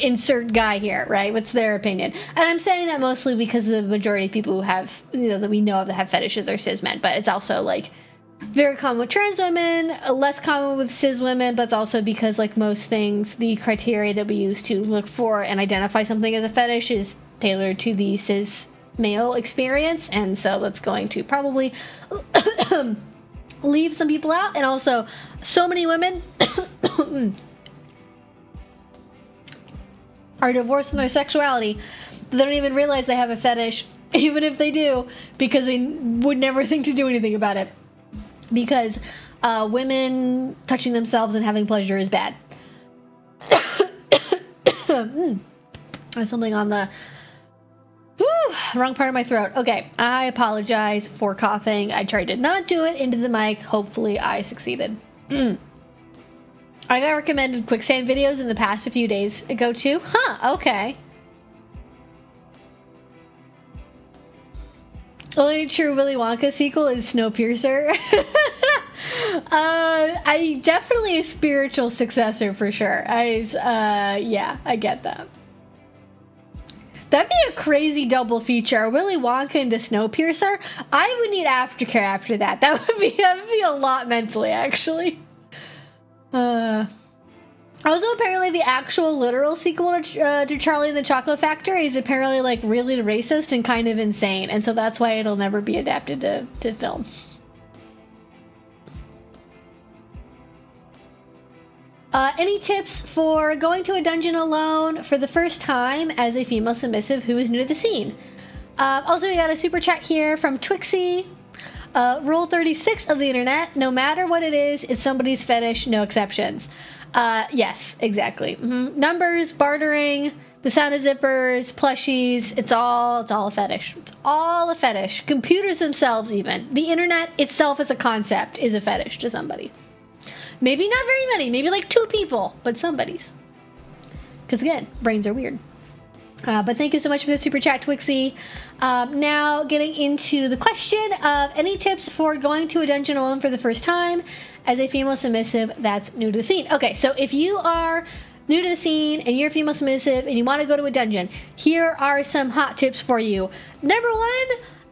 insert guy here, right? What's their opinion? And I'm saying that mostly because the majority of people who have, you know, that we know of that have fetishes are cis men, but it's also, like, very common with trans women, less common with cis women, but it's also because, like most things, the criteria that we use to look for and identify something as a fetish is tailored to the cis male experience, and so that's going to probably leave some people out. And also, so many women are divorced from their sexuality. They don't even realize they have a fetish, even if they do, because they would never think to do anything about it. Because women touching themselves and having pleasure is bad. There's something on the wrong part of my throat. Okay, I apologize for coughing. I tried to not do it into the mic. Hopefully I succeeded. I got recommended quicksand videos in the past a few days ago too. Huh, okay. Only true Willy Wonka sequel is Snowpiercer. I definitely a spiritual successor for sure. Yeah, I get that. That'd be a crazy double feature. Willy Wonka into Snowpiercer. I would need aftercare after that. That would be a lot mentally, actually. Also, apparently the actual literal sequel to Charlie and the Chocolate Factory is apparently, like, really racist and kind of insane, and so that's why it'll never be adapted to film. Any tips for going to a dungeon alone for the first time as a female submissive who is new to the scene? Also, we got a super chat here from Twixie. Rule 36 of the internet, no matter what it is, it's somebody's fetish, no exceptions. Yes, exactly. Numbers, bartering, the sound of zippers, plushies, it's all a fetish. It's all a fetish. Computers themselves even. The internet itself as a concept is a fetish to somebody. Maybe not very many, maybe like 2 people, but somebody's. Because again, brains are weird. But thank you so much for the super chat, Twixie. Now, getting into the question of any tips for going to a dungeon alone for the first time as a female submissive that's new to the scene. Okay, so if you are new to the scene and you're a female submissive and you want to go to a dungeon, here are some hot tips for you. Number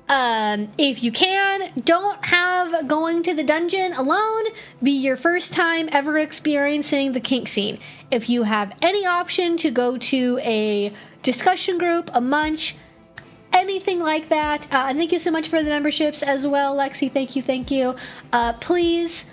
1, if you can, don't have going to the dungeon alone be your first time ever experiencing the kink scene. If you have any option to go to a discussion group, a munch, anything like that, thank you so much for the memberships as well, Lexi. Thank you. Please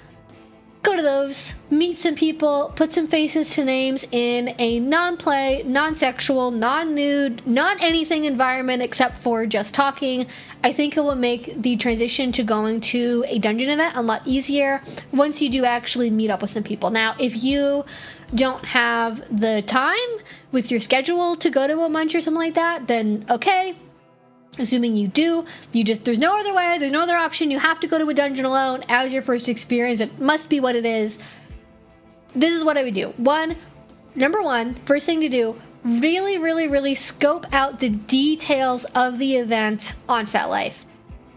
go to those, meet some people, put some faces to names in a non-play, non-sexual, non-nude, non-anything environment except for just talking. I think it will make the transition to going to a dungeon event a lot easier once you do actually meet up with some people. Now, if you don't have the time with your schedule to go to a munch or something like that, then okay. Assuming you do, there's no other way, there's no other option, you have to go to a dungeon alone as your first experience, it must be what it is. This is what I would do. Number one, first thing to do, really scope out the details of the event on FetLife.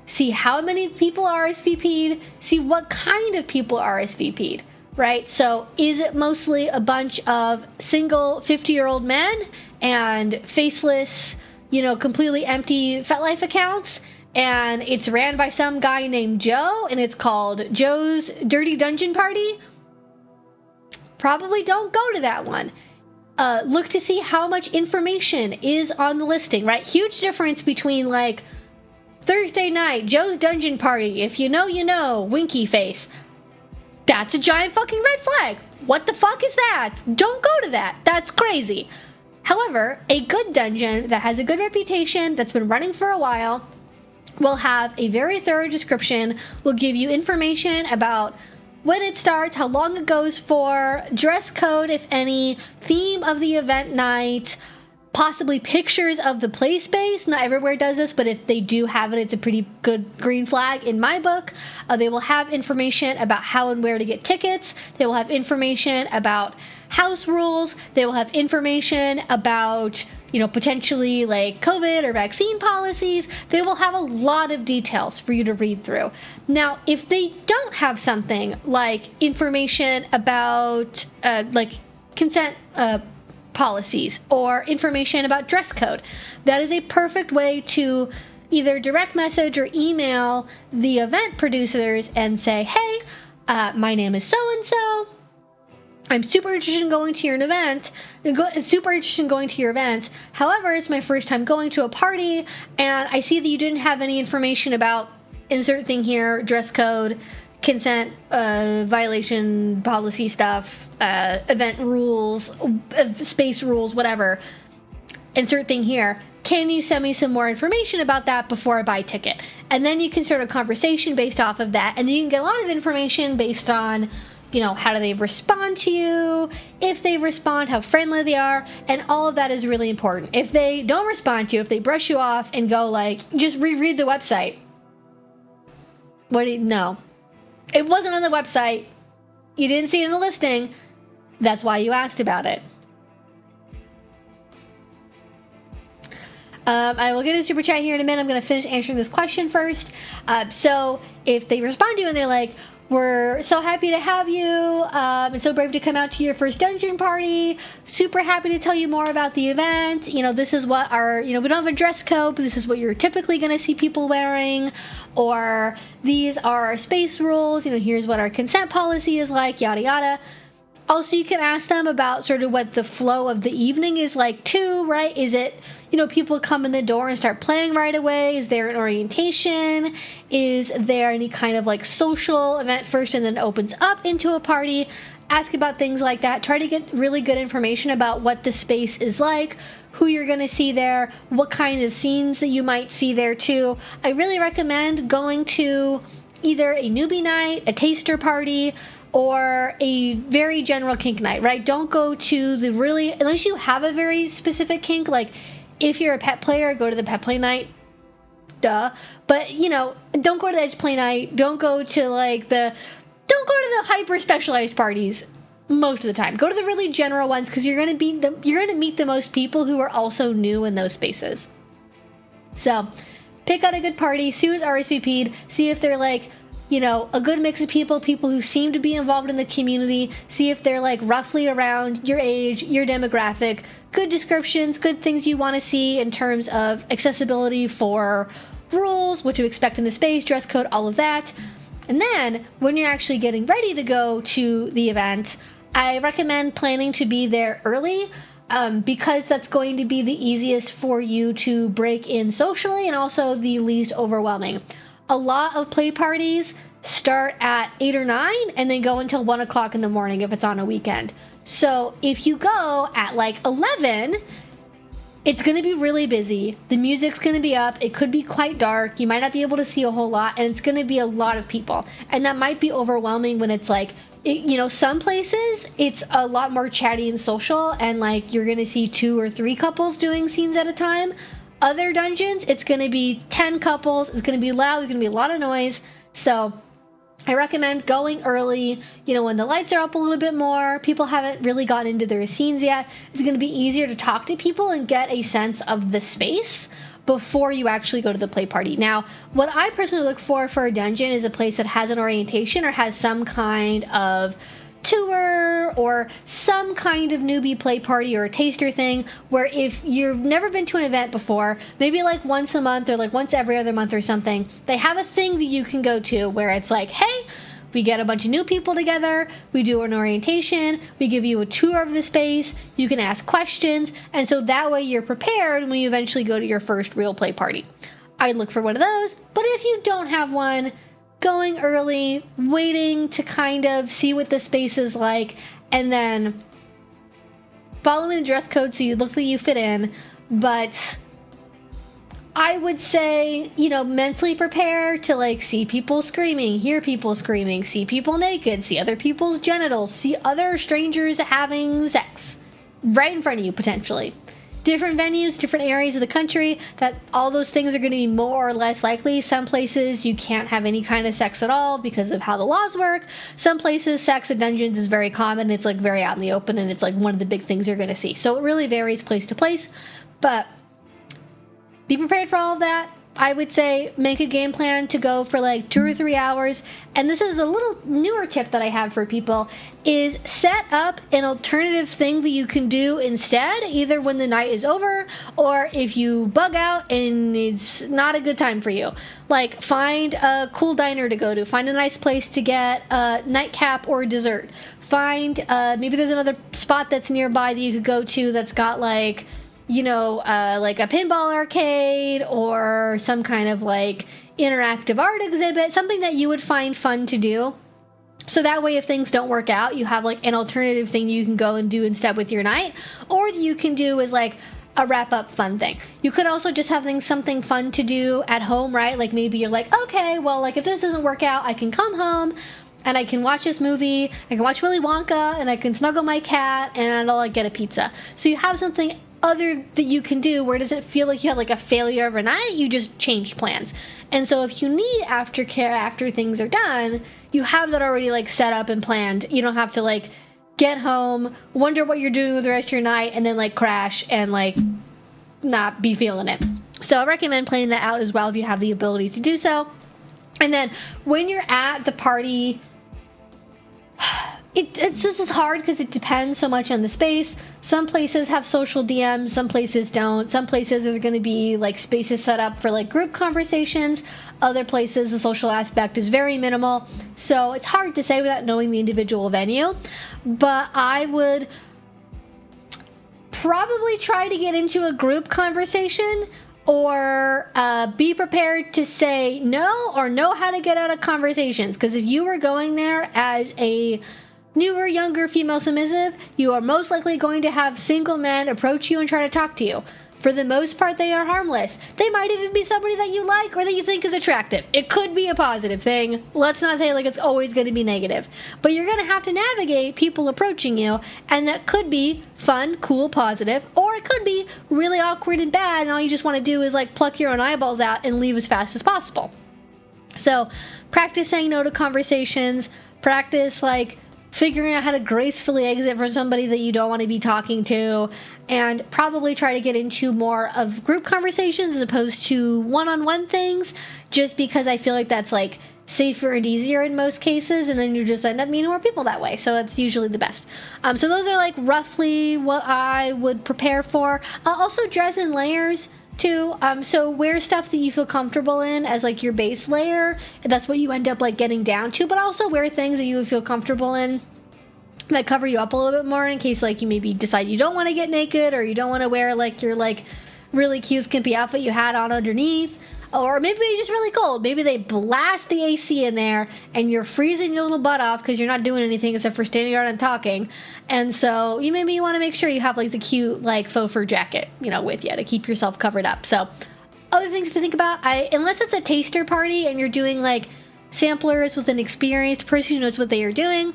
See how many people RSVP'd, see what kind of people RSVP'd, right? So is it mostly a bunch of single 50-year-old men and faceless, completely empty FetLife accounts, and it's ran by some guy named Joe, and it's called Joe's Dirty Dungeon Party? Probably don't go to that one. Look to see how much information is on the listing, right? Huge difference between, like, Thursday night, Joe's Dungeon Party, if you know, you know, winky face. That's a giant fucking red flag. What the fuck is that? Don't go to that. That's crazy. However, a good dungeon that has a good reputation, that's been running for a while, will have a very thorough description, will give you information about when it starts, how long it goes for, dress code, if any, theme of the event night, possibly pictures of the play space. Not everywhere does this, but if they do have it, it's a pretty good green flag in my book. They will have information about how and where to get tickets. They will have information about house rules. They will have information about, potentially like COVID or vaccine policies. They will have a lot of details for you to read through. Now, if they don't have something like information about like consent policies or information about dress code, that is a perfect way to either direct message or email the event producers and say, hey, my name is so-and-so. I'm super interested in going to your event. However, it's my first time going to a party, and I see that you didn't have any information about insert thing here, dress code, consent, violation, policy stuff, event rules, space rules, whatever. Insert thing here. Can you send me some more information about that before I buy a ticket? And then you can start a conversation based off of that, and then you can get a lot of information based on, how do they respond to you, if they respond, how friendly they are, and all of that is really important. If they don't respond to you, if they brush you off and go like, just reread the website. No. It wasn't on the website. You didn't see it in the listing. That's why you asked about it. I will get a super chat here in a minute. I'm going to finish answering this question first. So if they respond to you and they're like, we're so happy to have you, and so brave to come out to your first dungeon party, super happy to tell you more about the event, this is what our, we don't have a dress code, but this is what you're typically going to see people wearing, or these are our space rules, here's what our consent policy is like, yada yada. Also, you can ask them about sort of what the flow of the evening is like too, right? Is it, people come in the door and start playing right away? Is there an orientation? Is there any kind of like social event first and then opens up into a party? Ask about things like that. Try to get really good information about what the space is like, who you're going to see there, what kind of scenes that you might see there too. I really recommend going to either a newbie night, a taster party, or a very general kink night, right? Don't go to the really, unless you have a very specific kink, like if you're a pet player, go to the pet play night, duh. But, don't go to the edge play night, don't go to the hyper specialized parties most of the time. Go to the really general ones, because you're going to meet the most people who are also new in those spaces. So, pick out a good party, see who's RSVP'd, see if they're a good mix of people who seem to be involved in the community, see if they're roughly around your age, your demographic, good descriptions, good things you want to see in terms of accessibility for rules, what to expect in the space, dress code, all of that. And then, when you're actually getting ready to go to the event, I recommend planning to be there early, because that's going to be the easiest for you to break in socially and also the least overwhelming. A lot of play parties start at 8 or 9 and then go until 1 o'clock in the morning if it's on a weekend. So if you go at 11, it's going to be really busy. The music's going to be up. It could be quite dark. You might not be able to see a whole lot, and it's going to be a lot of people. And that might be overwhelming when it's some places it's a lot more chatty and social, and you're going to see 2 or 3 couples doing scenes at a time. Other dungeons, it's going to be 10 couples. It's going to be loud. There's going to be a lot of noise. So I recommend going early, when the lights are up a little bit more. People haven't really gotten into their scenes yet. It's going to be easier to talk to people and get a sense of the space before you actually go to the play party. Now, what I personally look for a dungeon is a place that has an orientation or has some kind of tour or some kind of newbie play party or a taster thing, where if you've never been to an event before, maybe once a month or once every other month or something, they have a thing that you can go to where it's hey, we get a bunch of new people together, we do an orientation, we give you a tour of the space, you can ask questions, and so that way you're prepared when you eventually go to your first real play party. I'd look for one of those, but if you don't have one, going early, waiting to kind of see what the space is like, and then following the dress code so you look like you fit in. But I would say, you know, mentally prepare to like see people screaming, hear people screaming, see people naked, see other people's genitals, see other strangers having sex right in front of you potentially. Different venues, different areas of the country, that all those things are going to be more or less likely. Some places you can't have any kind of sex at all because of how the laws work. Some places sex at dungeons is very common. It's like very out in the open, and it's like one of the big things you're going to see. So it really varies place to place, but be prepared for all of that. I would say make a game plan to go for like 2 or 3 hours. And this is a little newer tip that I have for people, is set up an alternative thing that you can do instead, either when the night is over or if you bug out and it's not a good time for you. Like find a cool diner to go to, find a nice place to get a nightcap or dessert. Find, maybe there's another spot that's nearby that you could go to that's got like, you know, like a pinball arcade or some kind of like interactive art exhibit, something that you would find fun to do. So that way, if things don't work out, you have like an alternative thing you can go and do instead with your night, or you can do is like a wrap up fun thing. You could also just have something fun to do at home, right? Like maybe you're like, okay, well, like if this doesn't work out, I can come home and I can watch this movie, I can watch Willy Wonka, and I can snuggle my cat, and I'll like get a pizza. So you have something other that you can do where it doesn't feel like you had like a failure of a night, you just changed plans. And so if you need aftercare after things are done, you have that already like set up and planned. You don't have to like get home, wonder what you're doing with the rest of your night, and then like crash and like not be feeling it. So I recommend planning that out as well if you have the ability to do so. And then when you're at the party, it's just hard because it depends so much on the space. Some places have social DMs, some places don't. Some places there's going to be like spaces set up for like group conversations. Other places the social aspect is very minimal. So it's hard to say without knowing the individual venue. But I would probably try to get into a group conversation, or be prepared to say no or know how to get out of conversations. Because if you were going there as a newer, younger female submissive, you are most likely going to have single men approach you and try to talk to you. For the most part, they are harmless. They might even be somebody that you like or that you think is attractive. It could be a positive thing. Let's not say like it's always going to be negative. But you're going to have to navigate people approaching you, and that could be fun, cool, positive, or it could be really awkward and bad, and all you just want to do is like pluck your own eyeballs out and leave as fast as possible. So practice saying no to conversations. Practice like figuring out how to gracefully exit from somebody that you don't want to be talking to, and probably try to get into more of group conversations as opposed to one-on-one things, just because I feel like that's like safer and easier in most cases, and then you just end up meeting more people that way. So that's usually the best. So those are like roughly what I would prepare for. Also dress in layers too. So wear stuff that you feel comfortable in as like your base layer. That's what you end up like getting down to, but also wear things that you would feel comfortable in that cover you up a little bit more in case like you maybe decide you don't want to get naked, or you don't want to wear like your like really cute skimpy outfit you had on underneath. Or maybe it's just really cold. Maybe they blast the AC in there and you're freezing your little butt off because you're not doing anything except for standing around and talking. And so you want to make sure you have like the cute like faux fur jacket, with you to keep yourself covered up. So other things to think about, unless it's a taster party and you're doing like samplers with an experienced person who knows what they are doing,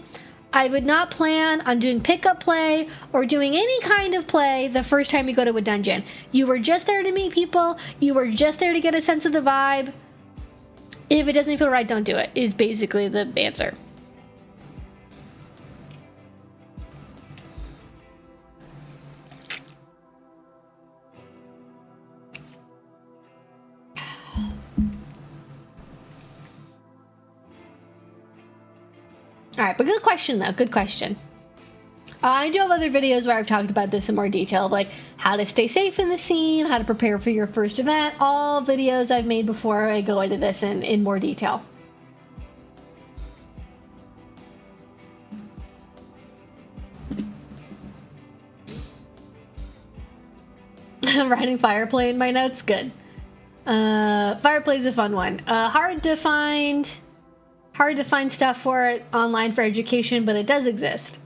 I would not plan on doing pickup play or doing any kind of play the first time you go to a dungeon. You were just there to meet people. You were just there to get a sense of the vibe. If it doesn't feel right, don't do it, is basically the answer. All right, but good question, though. Good question. I do have other videos where I've talked about this in more detail, like how to stay safe in the scene, how to prepare for your first event, all videos I've made before I go into this in more detail. I'm writing Fireplay in my notes. Good. Fireplay is a fun one. Hard to find stuff for it online for education, but it does exist.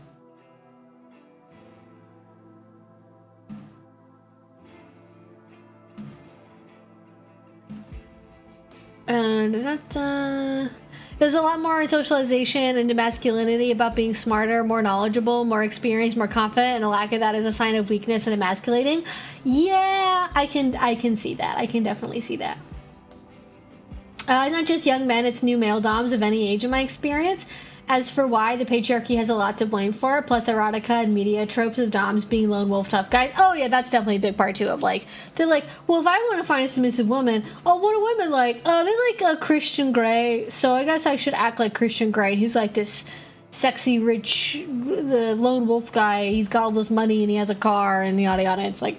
There's a lot more socialization into masculinity about being smarter, more knowledgeable, more experienced, more confident, and a lack of that is a sign of weakness and emasculating. Yeah, I can see that. I can definitely see that. Not just young men, it's new male doms of any age in my experience. As for why, the patriarchy has a lot to blame for it, plus erotica and media tropes of doms being lone wolf tough guys. Oh yeah, that's definitely a big part too of like, they're like, well, if I want to find a submissive woman, oh, what are women like? Oh, they're like a Christian Grey, so I guess I should act like Christian Grey. He's like this sexy, rich, the lone wolf guy. He's got all this money and he has a car and yada yada. It's like,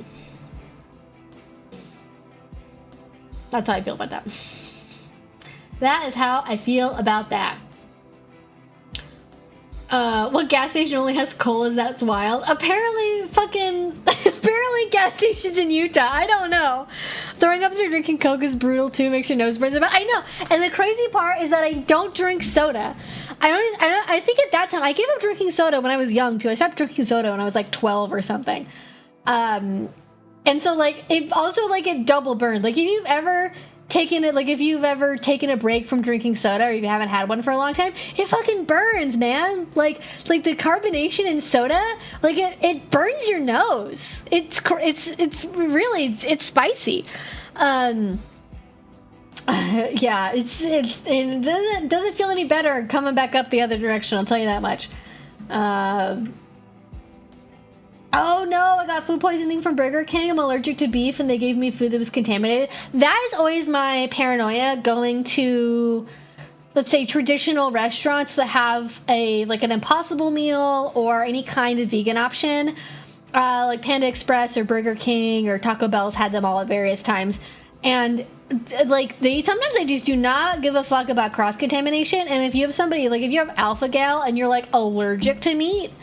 that's how I feel about that. That is how I feel about that. What gas station only has colas? That's wild. Apparently gas stations in Utah. I don't know. Throwing up after drinking Coke is brutal too. Makes your nose burn. But I know. And the crazy part is that I don't drink soda. I think at that time I gave up drinking soda when I was young too. I stopped drinking soda when I was like 12 or something. And so like it also like it double burned. Like if you've ever taken a break from drinking soda or if you haven't had one for a long time, it fucking burns, man. Like the carbonation in soda, like it burns your nose. It's really spicy. Yeah, it doesn't feel any better coming back up the other direction, I'll tell you that much. Oh no, I got food poisoning from Burger King. I'm allergic to beef and they gave me food that was contaminated. That is always my paranoia going to, let's say, traditional restaurants that have an Impossible meal or any kind of vegan option. Like Panda Express or Burger King or Taco Bell's had them all at various times. And like sometimes they just do not give a fuck about cross-contamination. And if you have somebody, like if you have alpha gal and you're like allergic to meat,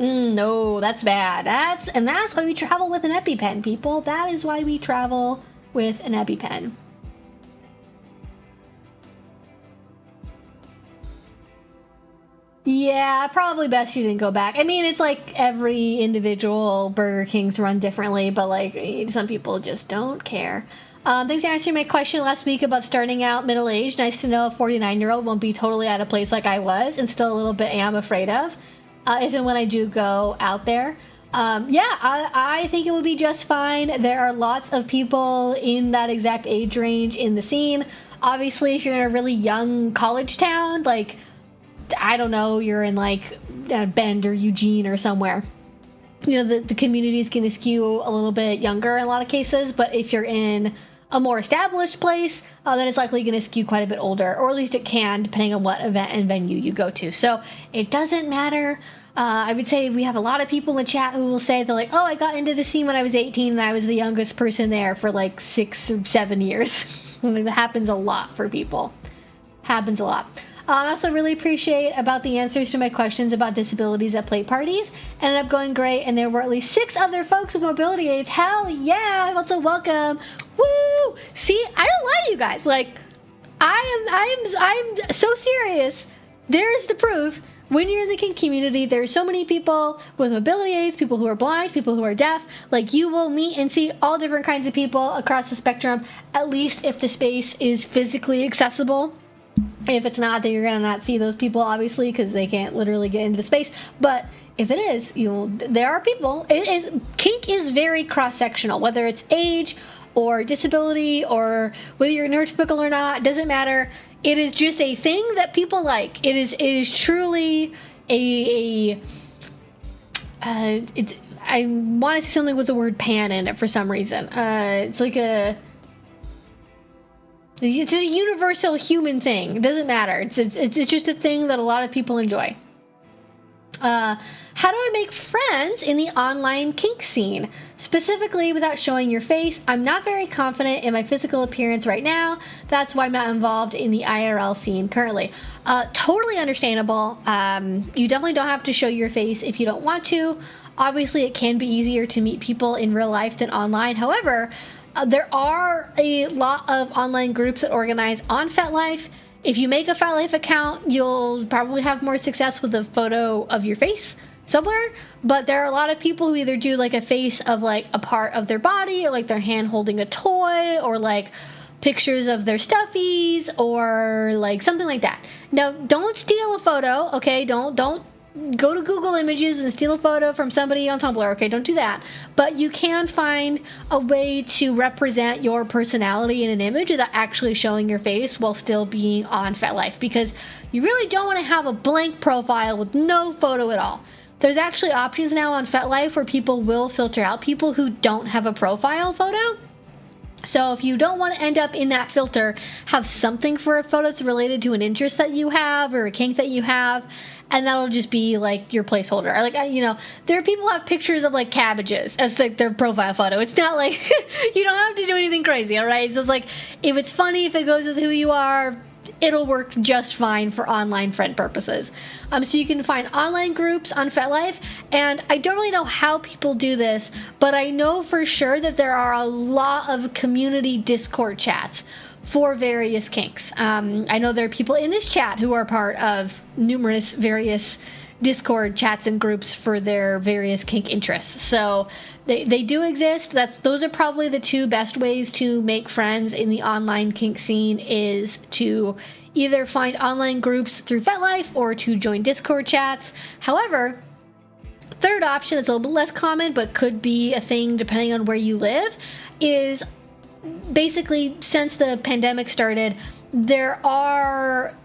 no, that's bad. That's why we travel with an EpiPen, people. That is why we travel with an EpiPen. Yeah, probably best you didn't go back. I mean, it's like every individual Burger King's run differently, but like some people just don't care. Thanks for answering my question last week about starting out middle-aged. Nice to know a 49-year-old won't be totally out of place like I was and still a little bit am afraid of. If and when I do go out there. I think it would be just fine. There are lots of people in that exact age range in the scene. Obviously, if you're in a really young college town, like, I don't know, you're in like Bend or Eugene or somewhere, you know, the community is going to skew a little bit younger in a lot of cases. But if you're in a more established place, then it's likely going to skew quite a bit older, or at least it can, depending on what event and venue you go to. So it doesn't matter. I would say we have a lot of people in the chat who will say they're like, oh, I got into the scene when I was 18 and I was the youngest person there for like 6 or 7 years. That happens a lot for people. Happens a lot. I also really appreciate about the answers to my questions about disabilities at play parties. Ended up going great, and there were at least 6 other folks with mobility aids. Hell yeah! I'm also welcome. Woo! See, I don't lie to you guys. Like, I'm so serious. There's the proof. When you're in the kink community, there's so many people with mobility aids, people who are blind, people who are deaf. Like, you will meet and see all different kinds of people across the spectrum, at least if the space is physically accessible. If it's not, then you're going to not see those people, obviously, because they can't literally get into the space. But if it is, there are people. Kink is very cross-sectional, whether it's age or disability or whether you're neurotypical or not, doesn't matter. It is just a thing that people like. It is truly I want to say something with the word pan in it for some reason. It's a universal human thing. It doesn't matter. It's just a thing that a lot of people enjoy. How do I make friends in the online kink scene? Specifically, without showing your face, I'm not very confident in my physical appearance right now. That's why I'm not involved in the IRL scene currently. Totally understandable. You definitely don't have to show your face if you don't want to. Obviously, it can be easier to meet people in real life than online. However, there are a lot of online groups that organize on FetLife. If you make a FetLife account, you'll probably have more success with a photo of your face somewhere. But there are a lot of people who either do like a face of like a part of their body, or like their hand holding a toy, or like pictures of their stuffies or like something like that. Now, don't steal a photo, okay? Don't go to Google Images and steal a photo from somebody on Tumblr, okay? Don't do that. But you can find a way to represent your personality in an image without actually showing your face while still being on FetLife, because you really don't want to have a blank profile with no photo at all. There's actually options now on FetLife where people will filter out people who don't have a profile photo. So if you don't want to end up in that filter, have something for a photo that's related to an interest that you have or a kink that you have, and that'll just be like your placeholder. Like, you know, there are people who have pictures of like cabbages as their profile photo. It's not like you don't have to do anything crazy, all right? So it's like, if it's funny, if it goes with who you are, it'll work just fine for online friend purposes. So you can find online groups on FetLife, and I don't really know how people do this, but I know for sure that there are a lot of community Discord chats for various kinks. I know there are people in this chat who are part of numerous various Discord chats and groups for their various kink interests. So they do exist. Those are probably the two best ways to make friends in the online kink scene, is to either find online groups through FetLife or to join Discord chats. However, third option that's a little bit less common but could be a thing depending on where you live is basically, since the pandemic started, there are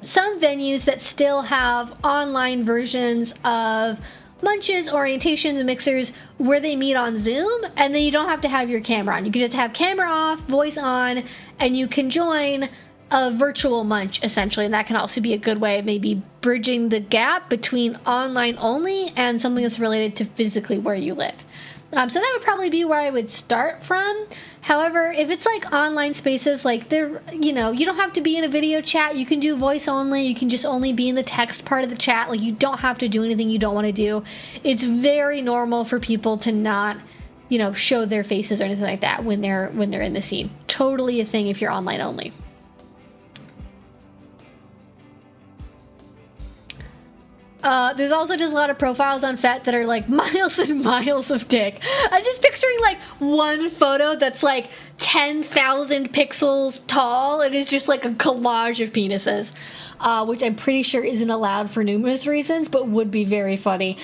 some venues that still have online versions of munches, orientations, mixers where they meet on Zoom, and then you don't have to have your camera on. You can just have camera off, voice on, and you can join a virtual munch, essentially. And that can also be a good way of maybe bridging the gap between online only and something that's related to physically where you live. So that would probably be where I would start from. However, if it's like online spaces, like they're, you know, you don't have to be in a video chat. You can do voice only. You can just only be in the text part of the chat. Like, you don't have to do anything you don't want to do. It's very normal for people to not, you know, show their faces or anything like that when they're in the scene. Totally a thing if you're online only. There's also just a lot of profiles on Fet that are like miles and miles of dick. I'm just picturing like one photo that's like 10,000 pixels tall and is just like a collage of penises, which I'm pretty sure isn't allowed for numerous reasons, but would be very funny.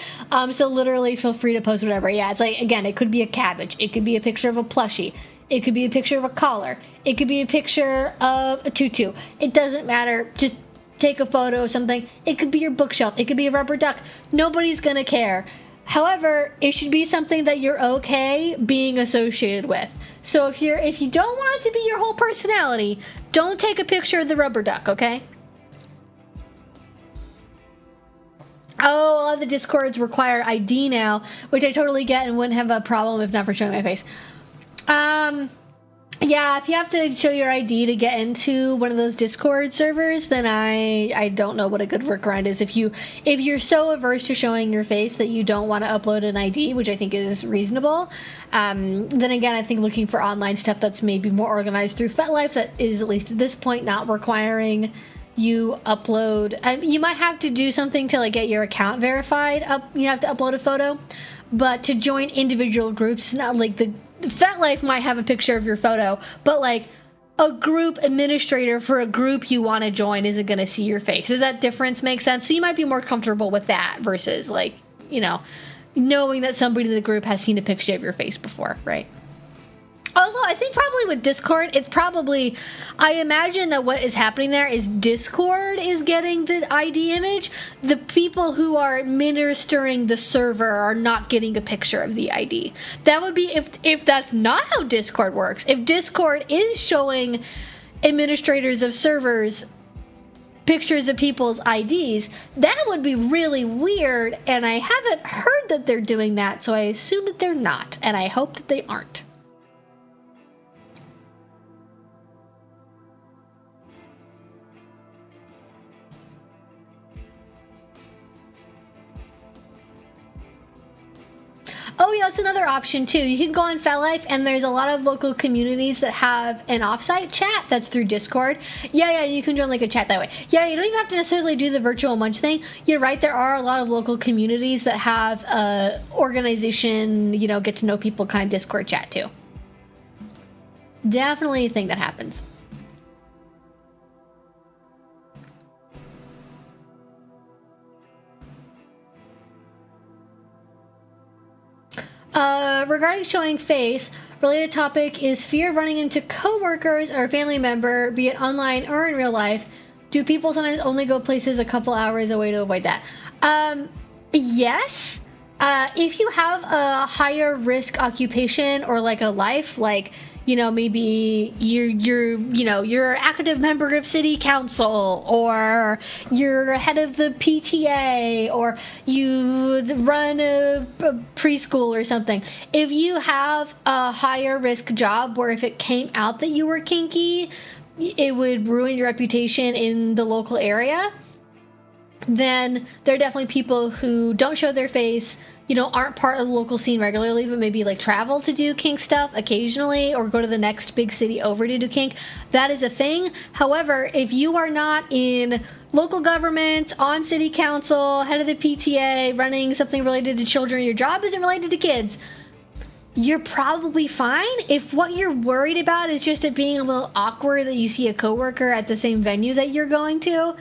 So literally feel free to post whatever. Yeah, it's like, again, it could be a cabbage. It could be a picture of a plushie. It could be a picture of a collar. It could be a picture of a tutu. It doesn't matter. Just take a photo of something. It could be your bookshelf. It could be a rubber duck. Nobody's gonna care. However, it should be something that you're okay being associated with. So if you don't want it to be your whole personality, don't take a picture of the rubber duck, okay? Oh, a lot of the Discords require ID now, which I totally get and wouldn't have a problem if not for showing my face. Yeah, if you have to show your ID to get into one of those Discord servers, then I don't know what a good workaround is. If you're so averse to showing your face that you don't want to upload an ID, which I think is reasonable, then again, I think looking for online stuff that's maybe more organized through FetLife that is, at least at this point, not requiring you upload. You might have to do something to like get your account verified. You have to upload a photo, but to join individual groups, it's not like the FetLife might have a picture of your photo, but like a group administrator for a group you want to join isn't going to see your face. Does that difference make sense? So you might be more comfortable with that versus like, you know, knowing that somebody in the group has seen a picture of your face before, right? Also, I think probably with Discord, it's probably, I imagine that what is happening there is Discord is getting the ID image. The people who are administering the server are not getting a picture of the ID. That would be if that's not how Discord works. If Discord is showing administrators of servers pictures of people's IDs, that would be really weird, and I haven't heard that they're doing that, so I assume that they're not, and I hope that they aren't. Oh yeah, that's another option too. You can go on FetLife and there's a lot of local communities that have an offsite chat that's through Discord. Yeah, you can join like a chat that way. Yeah, you don't even have to necessarily do the virtual munch thing. You're right, there are a lot of local communities that have organization, you know, get to know people kind of Discord chat too. Definitely a thing that happens. Regarding showing face, related topic is fear of running into coworkers or a family member, be it online or in real life. Do people sometimes only go places a couple hours away to avoid that? Yes. If you have a higher risk occupation or like a life, like, you know, maybe you're an active member of city council, or you're head of the PTA, or you run a preschool or something. If you have a higher risk job where if it came out that you were kinky, it would ruin your reputation in the local area, then there are definitely people who don't show their face, you know, aren't part of the local scene regularly, but maybe like travel to do kink stuff occasionally or go to the next big city over to do kink. That is a thing. However, if you are not in local government, on city council, head of the PTA, running something related to children, your job isn't related to kids, you're probably fine. If what you're worried about is just it being a little awkward that you see a coworker at the same venue that you're going to,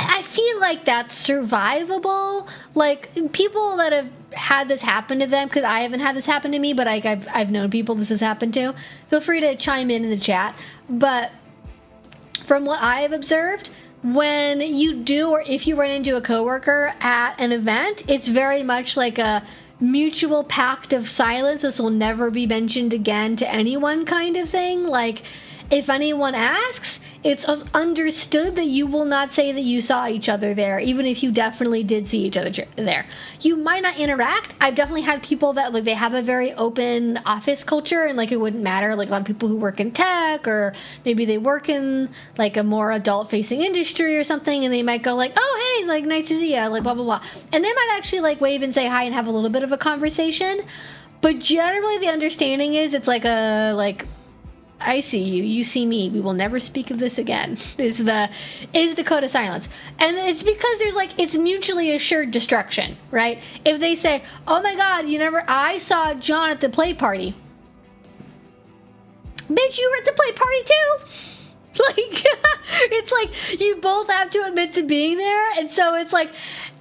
I feel like that's survivable. Like, people that have had this happen to them, because I haven't had this happen to me, but I've known people this has happened to, feel free to chime in the chat. But from what I have observed, when you do, or if you run into a coworker at an event, it's very much like a mutual pact of silence. This will never be mentioned again to anyone kind of thing. Like, if anyone asks, it's understood that you will not say that you saw each other there, even if you definitely did see each other there. You might not interact. I've definitely had people that, like, they have a very open office culture and, like, it wouldn't matter. Like, a lot of people who work in tech, or maybe they work in, like, a more adult-facing industry or something, and they might go, like, oh, hey, like, nice to see you, like, blah, blah, blah. And they might actually, like, wave and say hi and have a little bit of a conversation. But generally the understanding is it's like a, like, I see you, you see me, we will never speak of this again, is the code of silence. And it's because there's, like, it's mutually assured destruction, right? If they say, oh my god, I saw John at the play party. Bitch, you were at the play party too? Like, it's like, you both have to admit to being there, and so it's like,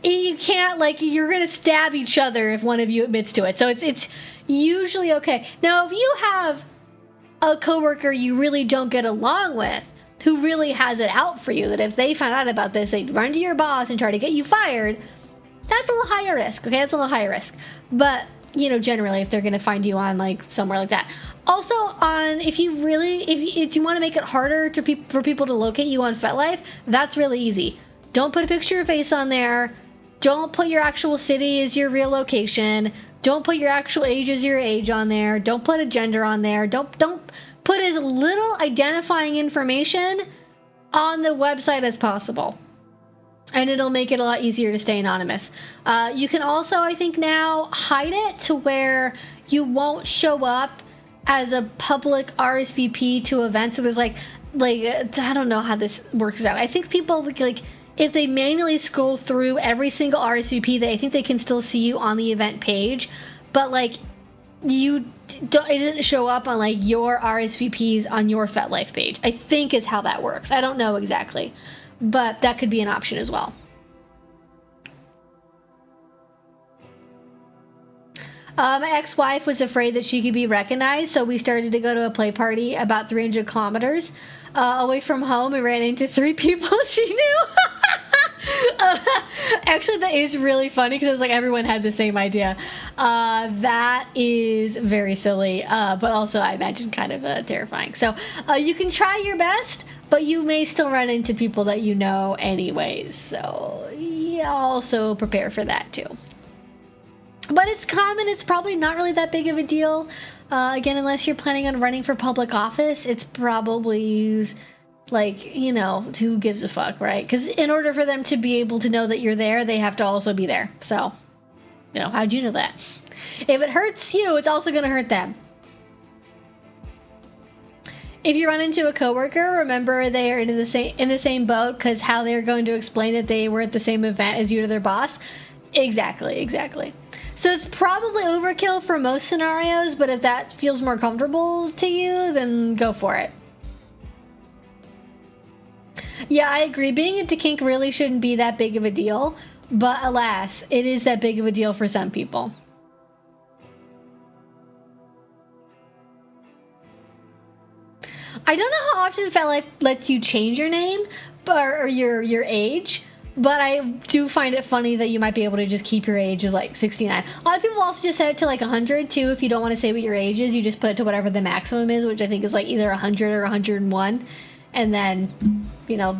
you can't, like, you're gonna stab each other if one of you admits to it. So it's usually okay. Now, if you have a coworker you really don't get along with, who really has it out for you, that if they found out about this, they'd run to your boss and try to get you fired, that's a little higher risk, okay? That's a little higher risk. But, you know, generally, if they're going to find you on, like, somewhere like that. Also, if you want to make it harder for people to locate you on FetLife, that's really easy. Don't put a picture of your face on there. Don't put your actual city as your real location. Don't put your actual age as your age on there. Don't put a gender on there. Don't put as little identifying information on the website as possible. And it'll make it a lot easier to stay anonymous. You can also, I think now, hide it to where you won't show up as a public RSVP to events. So there's like I don't know how this works out. I think people, like, if they manually scroll through every single RSVP, I think they can still see you on the event page, but, like, it doesn't show up on, like, your RSVPs on your FetLife page, I think is how that works. I don't know exactly, but that could be an option as well. My ex-wife was afraid that she could be recognized, so we started to go to a play party about 300 kilometers away from home and ran into 3 people she knew. Actually, that is really funny because it was like everyone had the same idea. That is very silly, but also I imagine kind of terrifying. So you can try your best, but you may still run into people that you know anyways. So yeah, also prepare for that too. But it's common. It's probably not really that big of a deal. Again, unless you're planning on running for public office, it's probably, like, you know, who gives a fuck, right? Because in order for them to be able to know that you're there, they have to also be there. So, you know, how'd you know that? If it hurts you, it's also going to hurt them. If you run into a coworker, remember they are in the same boat, because how they're going to explain that they were at the same event as you to their boss. Exactly. So it's probably overkill for most scenarios, but if that feels more comfortable to you, then go for it. Yeah, I agree. Being into kink really shouldn't be that big of a deal, but alas, it is that big of a deal for some people. I don't know how often FetLife lets you change your name or your age, but I do find it funny that you might be able to just keep your age as like 69. A lot of people also just set it to like 100 too. If you don't want to say what your age is, you just put it to whatever the maximum is, which I think is like either 100 or 101. And then, you know,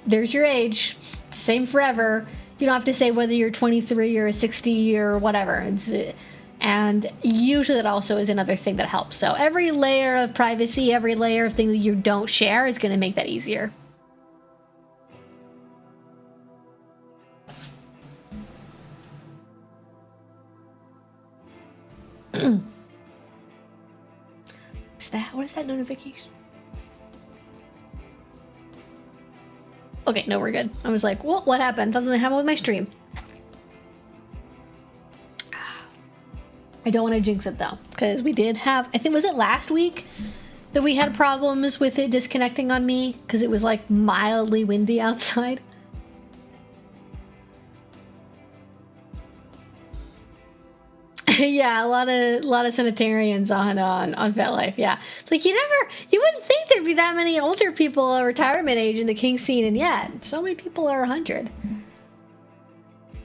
there's your age. Same forever. You don't have to say whether you're 23 or 60 or whatever. And usually that also is another thing that helps. So every layer of privacy, every layer of things that you don't share is going to make that easier. What is that notification? Okay, no, we're good. I was like, what happened? Something happened with my stream. I don't want to jinx it though, because we did have, I think, was it last week that we had problems with it disconnecting on me because it was like mildly windy outside? Yeah, a lot of sanitarians on FetLife. Yeah, it's like you wouldn't think there'd be that many older people at retirement age in the kink scene, and yet so many people are 100.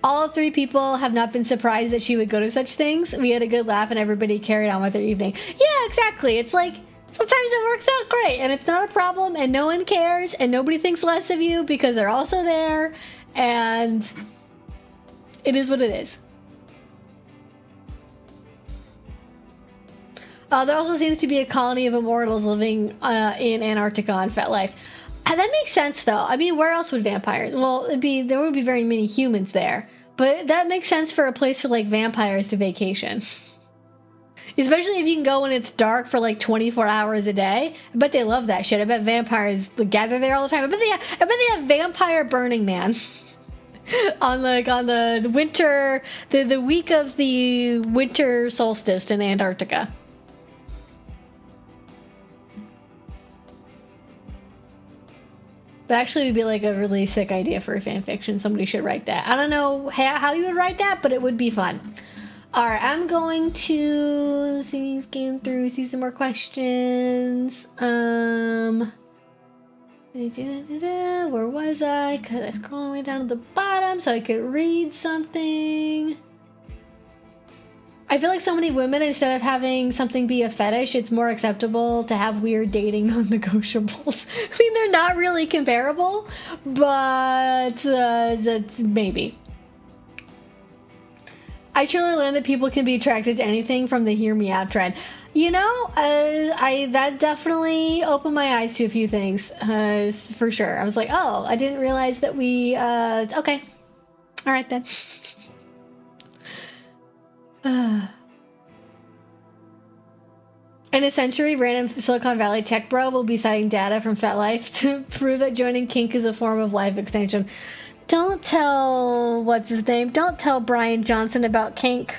All 3 people have not been surprised that she would go to such things. We had a good laugh, and everybody carried on with their evening. Yeah, exactly. It's like sometimes it works out great, and it's not a problem, and no one cares, and nobody thinks less of you because they're also there, and it is what it is. There also seems to be a colony of immortals living in Antarctica on FetLife. That makes sense, though. I mean, where else would vampires? Well, there wouldn't be very many humans there. But that makes sense for a place for, like, vampires to vacation. Especially if you can go when it's dark for, like, 24 hours a day. I bet they love that shit. I bet vampires gather there all the time. I bet they have Vampire Burning Man. on the winter... The week of the winter solstice in Antarctica. That actually would be like a really sick idea for a fan fiction. Somebody should write that. I don't know how you would write that, but it would be fun. All right, I'm going to scan through, see some more questions. Where was I? Because I scrolled all the way down to the bottom so I could read something. I feel like so many women, instead of having something be a fetish, it's more acceptable to have weird dating non-negotiables. I mean, they're not really comparable, but that's maybe. I truly learned that people can be attracted to anything from the hear me out trend. You know, that definitely opened my eyes to a few things, for sure. I was like, oh, I didn't realize that we, okay. All right then. In a century, random Silicon Valley tech bro will be citing data from FetLife to prove that joining kink is a form of life extension. Don't tell, what's his name? Don't tell Brian Johnson about kink.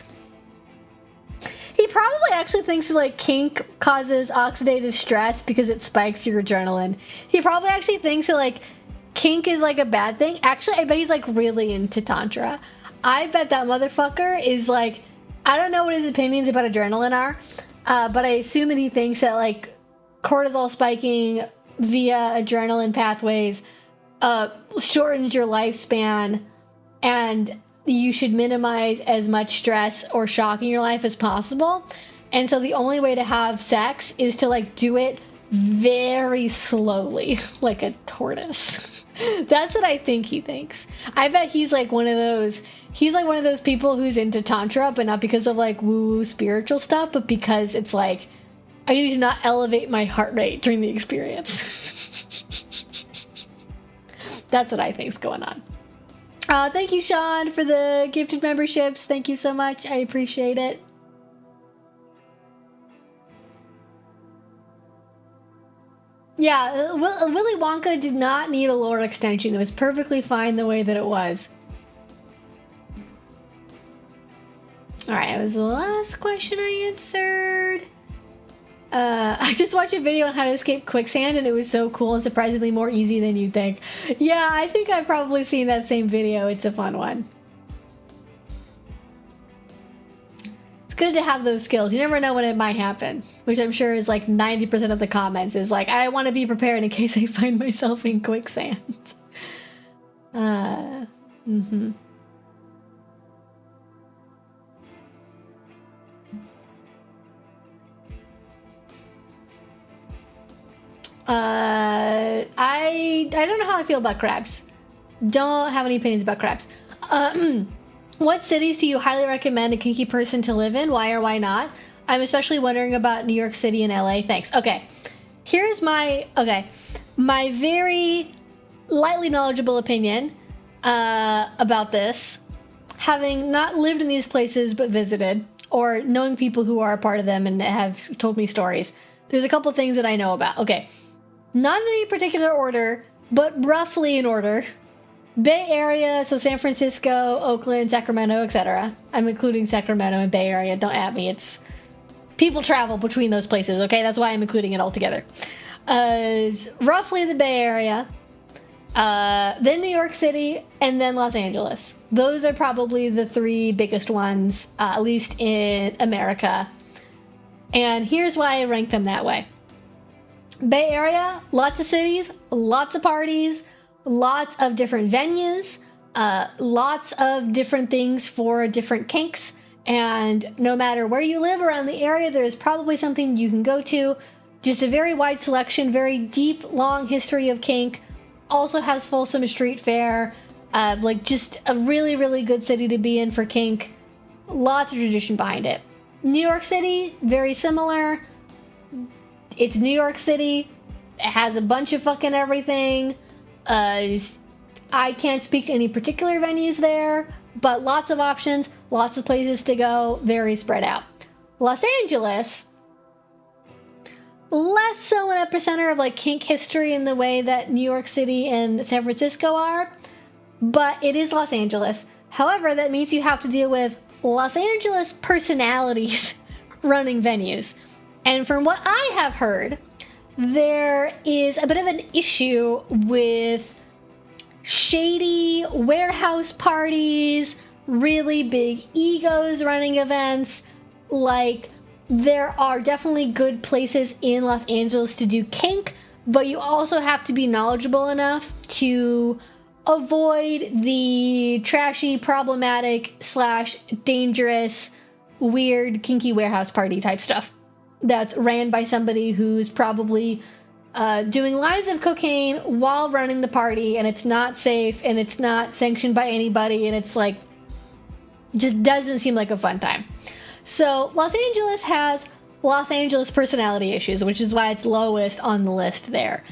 He probably actually thinks like kink causes oxidative stress because it spikes your adrenaline. He probably actually thinks that like kink is like a bad thing. Actually, I bet he's like really into tantra. I bet that motherfucker is like, I don't know what his opinions about adrenaline are, but I assume that he thinks that like cortisol spiking via adrenaline pathways shortens your lifespan, and you should minimize as much stress or shock in your life as possible. And so the only way to have sex is to like do it very slowly, like a tortoise. That's what I think he thinks. I bet he's like one of those people who's into tantra, but not because of like woo spiritual stuff, but because it's like, I need to not elevate my heart rate during the experience. That's what I think's going on. Thank you, Sean, for the gifted memberships. Thank you so much. I appreciate it. Yeah, Willy Wonka did not need a lore extension. It was perfectly fine the way that it was. All right, that was the last question I answered. I just watched a video on how to escape quicksand, and it was so cool and surprisingly more easy than you'd think. Yeah, I think I've probably seen that same video. It's a fun one. It's good to have those skills. You never know when it might happen, which I'm sure is like 90% of the comments is like, I want to be prepared in case I find myself in quicksand. I don't know how I feel about crabs. Don't have any opinions about crabs. What cities do you highly recommend a kinky person to live in? Why or why not? I'm especially wondering about New York City and LA. Thanks. Okay. Here's my very lightly knowledgeable opinion about this. Having not lived in these places but visited, or knowing people who are a part of them and have told me stories, there's a couple things that I know about. Okay. Not in any particular order, but roughly in order. Bay Area, so San Francisco, Oakland, Sacramento, etc. I'm including Sacramento and Bay Area. Don't at me. It's people travel between those places, okay? That's why I'm including it all together. Roughly the Bay Area, then New York City, and then Los Angeles. Those are probably the three biggest ones, at least in America. And here's why I rank them that way. Bay Area, lots of cities, lots of parties, lots of different venues, lots of different things for different kinks, and no matter where you live around the area, there's probably something you can go to. Just a very wide selection, very deep, long history of kink. Also has Folsom Street Fair, like just a really, really good city to be in for kink. Lots of tradition behind it. New York City, very similar. It's New York City. It has a bunch of fucking everything. I can't speak to any particular venues there, but lots of options, lots of places to go, very spread out. Los Angeles, less so an epicenter of like kink history in the way that New York City and San Francisco are, but it is Los Angeles. However, that means you have to deal with Los Angeles personalities running venues. And from what I have heard, there is a bit of an issue with shady warehouse parties, really big egos running events. Like, there are definitely good places in Los Angeles to do kink, but you also have to be knowledgeable enough to avoid the trashy, problematic / dangerous, weird, kinky warehouse party type stuff that's ran by somebody who's probably doing lines of cocaine while running the party, and it's not safe, and it's not sanctioned by anybody, and it's like, just doesn't seem like a fun time. So Los Angeles has Los Angeles personality issues, which is why it's lowest on the list there.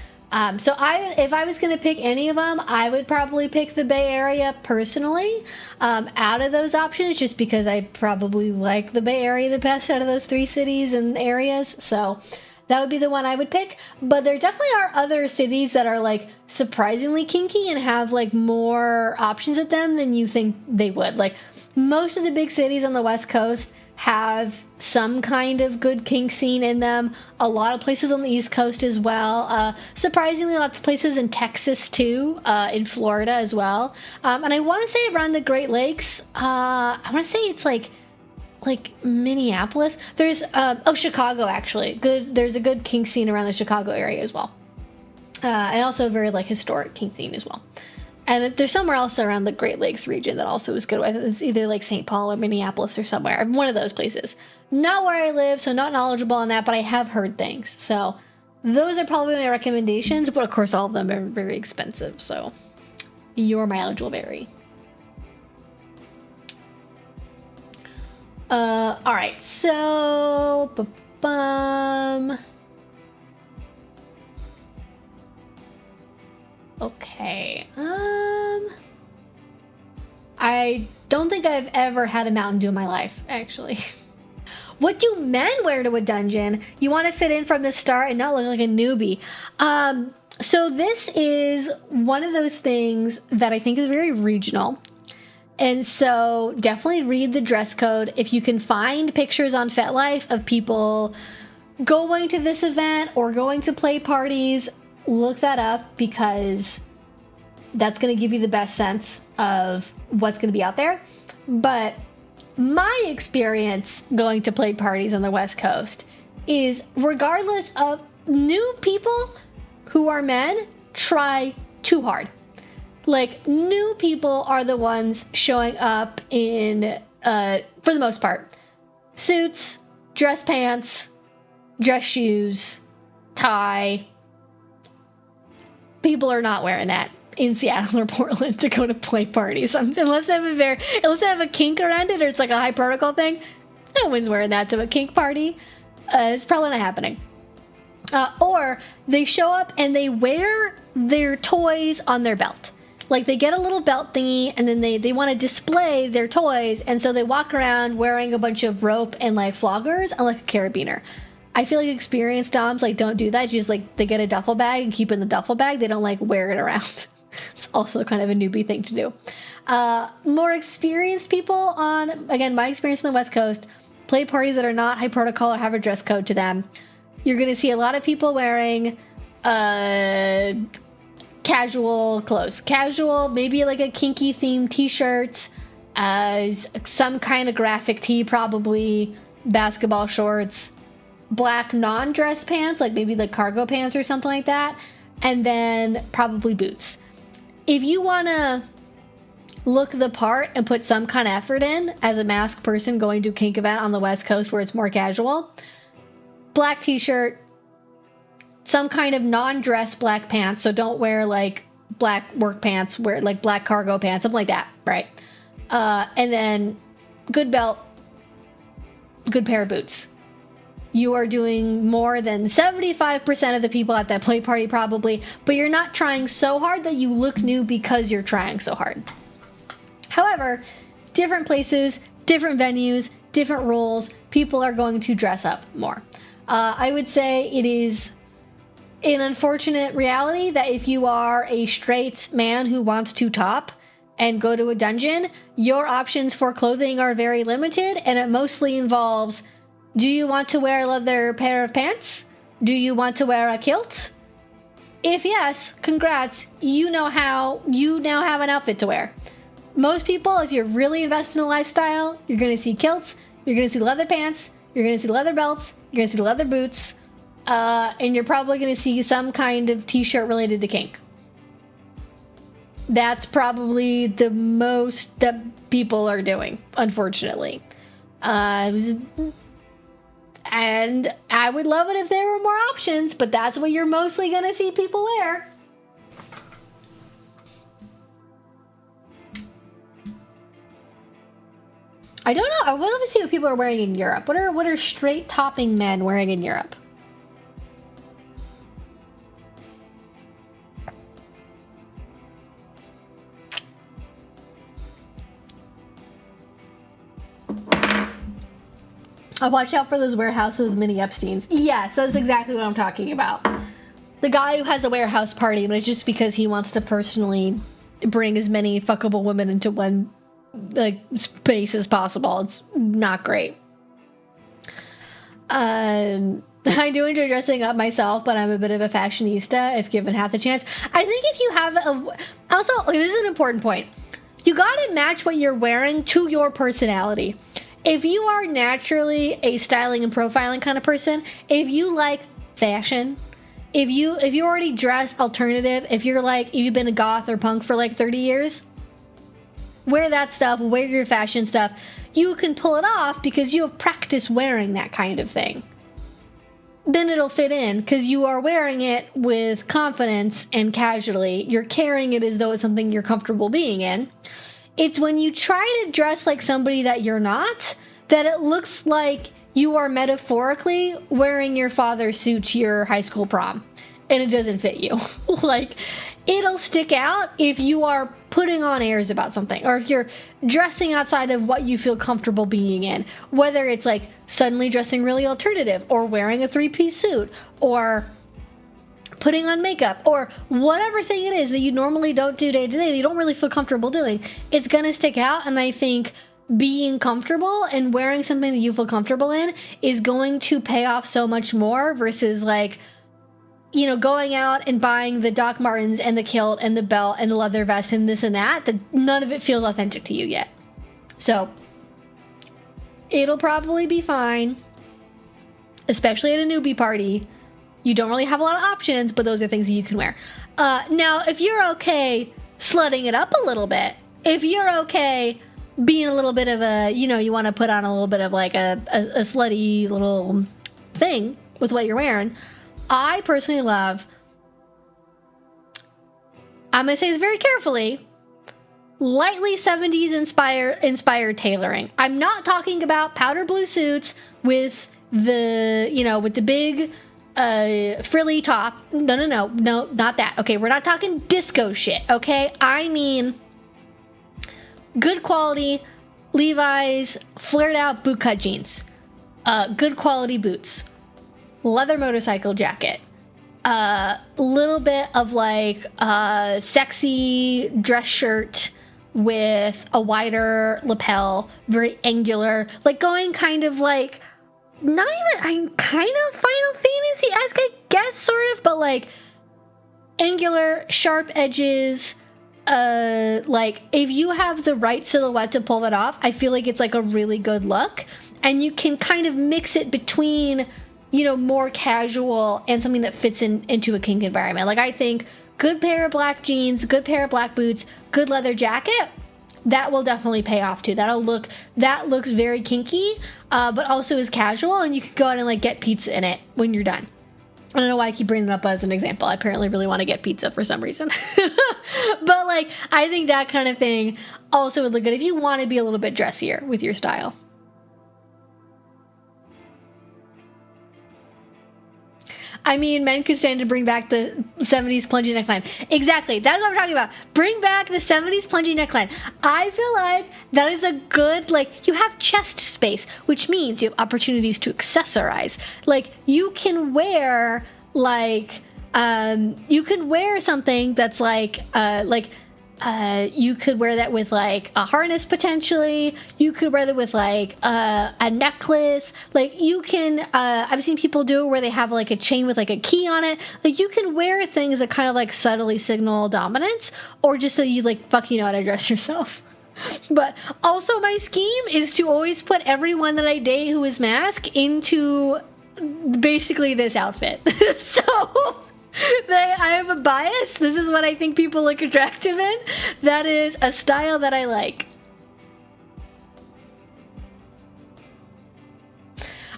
So if I was going to pick any of them, I would probably pick the Bay Area personally, out of those options, just because I probably like the Bay Area the best out of those three cities and areas. So that would be the one I would pick. But there definitely are other cities that are like surprisingly kinky and have like more options at them than you think they would. Like most of the big cities on the West Coast have some kind of good kink scene in them. A lot of places on the East Coast as well. Surprisingly, lots of places in Texas too, in Florida as well. And I want to say around the Great Lakes, I want to say it's like Minneapolis. There's Chicago actually. There's a good kink scene around the Chicago area as well. And also a very like historic kink scene as well. And there's somewhere else around the Great Lakes region that also is good. I think it's either like St. Paul or Minneapolis or somewhere. One of those places. Not where I live, so not knowledgeable on that, but I have heard things. So those are probably my recommendations, but of course all of them are very expensive, so your mileage will vary. Alright, so... Okay, I don't think I've ever had a Mountain Dew in my life, actually. What do men wear to a dungeon? You want to fit in from the start and not look like a newbie. So this is one of those things that I think is very regional. And so definitely read the dress code. If you can find pictures on FetLife of people going to this event or going to play parties, look that up, because that's going to give you the best sense of what's going to be out there. But my experience going to play parties on the West Coast is, regardless of, new people who are men try too hard. Like, new people are the ones showing up in, for the most part, suits, dress pants, dress shoes, tie. People are not wearing that in Seattle or Portland to go to play parties. Unless they have a kink around it, or it's like a high protocol thing. No one's wearing that to a kink party. It's probably not happening. Or they show up and they wear their toys on their belt. Like, they get a little belt thingy, and then they want to display their toys, and so they walk around wearing a bunch of rope and, like, floggers and, like, a carabiner. I feel like experienced doms, like, don't do that. You just, like, they get a duffel bag and keep it in the duffel bag. They don't, like, wear it around. It's also kind of a newbie thing to do. More experienced people on, again, my experience on the West Coast, play parties that are not high protocol or have a dress code to them. You're going to see a lot of people wearing casual clothes. Casual, maybe like a kinky themed t-shirt, some kind of graphic tee, probably basketball shorts, black non-dress pants, like maybe like cargo pants or something like that, and then probably boots. If you want to look the part and put some kind of effort in as a masked person going to a kink event on the West Coast where it's more casual, black t-shirt, some kind of non-dress black pants, so don't wear like black work pants, wear like black cargo pants, something like that, right? And then good belt, good pair of boots. You are doing more than 75% of the people at that play party probably, but you're not trying so hard that you look new because you're trying so hard. However, different places, different venues, different rules, people are going to dress up more. I would say it is an unfortunate reality that if you are a straight man who wants to top and go to a dungeon, your options for clothing are very limited, and it mostly involves, do you want to wear a leather pair of pants? Do you want to wear a kilt? If yes, congrats, you now have an outfit to wear. Most people, if you're really invested in a lifestyle, you're going to see kilts, you're going to see leather pants, you're going to see leather belts, you're going to see leather boots, and you're probably going to see some kind of t-shirt related to kink. That's probably the most that people are doing, unfortunately. And I would love it if there were more options, but that's what you're mostly going to see people wear. I don't know. I would love to see what people are wearing in Europe. What are straight topping men wearing in Europe? I'll watch out for those warehouses with mini Epsteins. Yes, that's exactly what I'm talking about. The guy who has a warehouse party, and it's just because he wants to personally bring as many fuckable women into one space as possible. It's not great. I do enjoy dressing up myself, but I'm a bit of a fashionista if given half the chance. I think if you have also, this is an important point. You gotta match what you're wearing to your personality. If you are naturally a styling and profiling kind of person, if you like fashion, if you already dress alternative, if you've been a goth or punk for like 30 years, wear that stuff, wear your fashion stuff. You can pull it off because you have practiced wearing that kind of thing. Then it'll fit in because you are wearing it with confidence and casually. You're carrying it as though it's something you're comfortable being in. It's when you try to dress like somebody that you're not, that it looks like you are metaphorically wearing your father's suit to your high school prom, and it doesn't fit you. Like, it'll stick out if you are putting on airs about something, or if you're dressing outside of what you feel comfortable being in, whether it's like suddenly dressing really alternative, or wearing a three-piece suit, or putting on makeup, or whatever thing it is that you normally don't do day to day, that you don't really feel comfortable doing, it's gonna stick out. And I think being comfortable and wearing something that you feel comfortable in is going to pay off so much more versus like, you know, going out and buying the Doc Martens and the kilt and the belt and the leather vest and this and that none of it feels authentic to you yet. So it'll probably be fine, especially at a newbie party. You don't really have a lot of options, but those are things that you can wear. Now, if you're okay slutting it up a little bit, if you're okay being a little bit of a, you know, you want to put on a little bit of like a slutty little thing with what you're wearing, I personally love, I'm going to say this very carefully, lightly 70s inspired tailoring. I'm not talking about powder blue suits with the, you know, with the big frilly top. No, not that. Okay, we're not talking disco shit, okay? I mean good quality Levi's flared out bootcut jeans, good quality boots, leather motorcycle jacket, little bit of like sexy dress shirt with a wider lapel, very angular, like going kind of like, not even, I'm kind of Final Fantasy-esque, I guess, sort of, but like angular, sharp edges. Like if you have the right silhouette to pull that off, I feel like it's like a really good look, and you can kind of mix it between, you know, more casual and something that fits into a kink environment. Like I think good pair of black jeans, good pair of black boots, good leather jacket, that will definitely pay off too. That looks very kinky, but also is casual, and you can go out and like get pizza in it when you're done. I don't know why I keep bringing it up as an example. I apparently really want to get pizza for some reason. But like, I think that kind of thing also would look good if you want to be a little bit dressier with your style. I mean, men could stand to bring back the 70s plungy neckline. Exactly. That's what I'm talking about. Bring back the 70s plungy neckline. I feel like that is a good, like, you have chest space, which means you have opportunities to accessorize. Like, you can wear, like, you could wear something that's like, you could wear that with like a harness potentially. You could wear that with like a necklace. Like you can, I've seen people do it where they have like a chain with like a key on it. Like you can wear things that kind of like subtly signal dominance, or just that you like fucking know how to dress yourself. But also my scheme is to always put everyone that I date who is masked into basically this outfit. So I have a bias. This is what I think people look attractive in. That is a style that I like.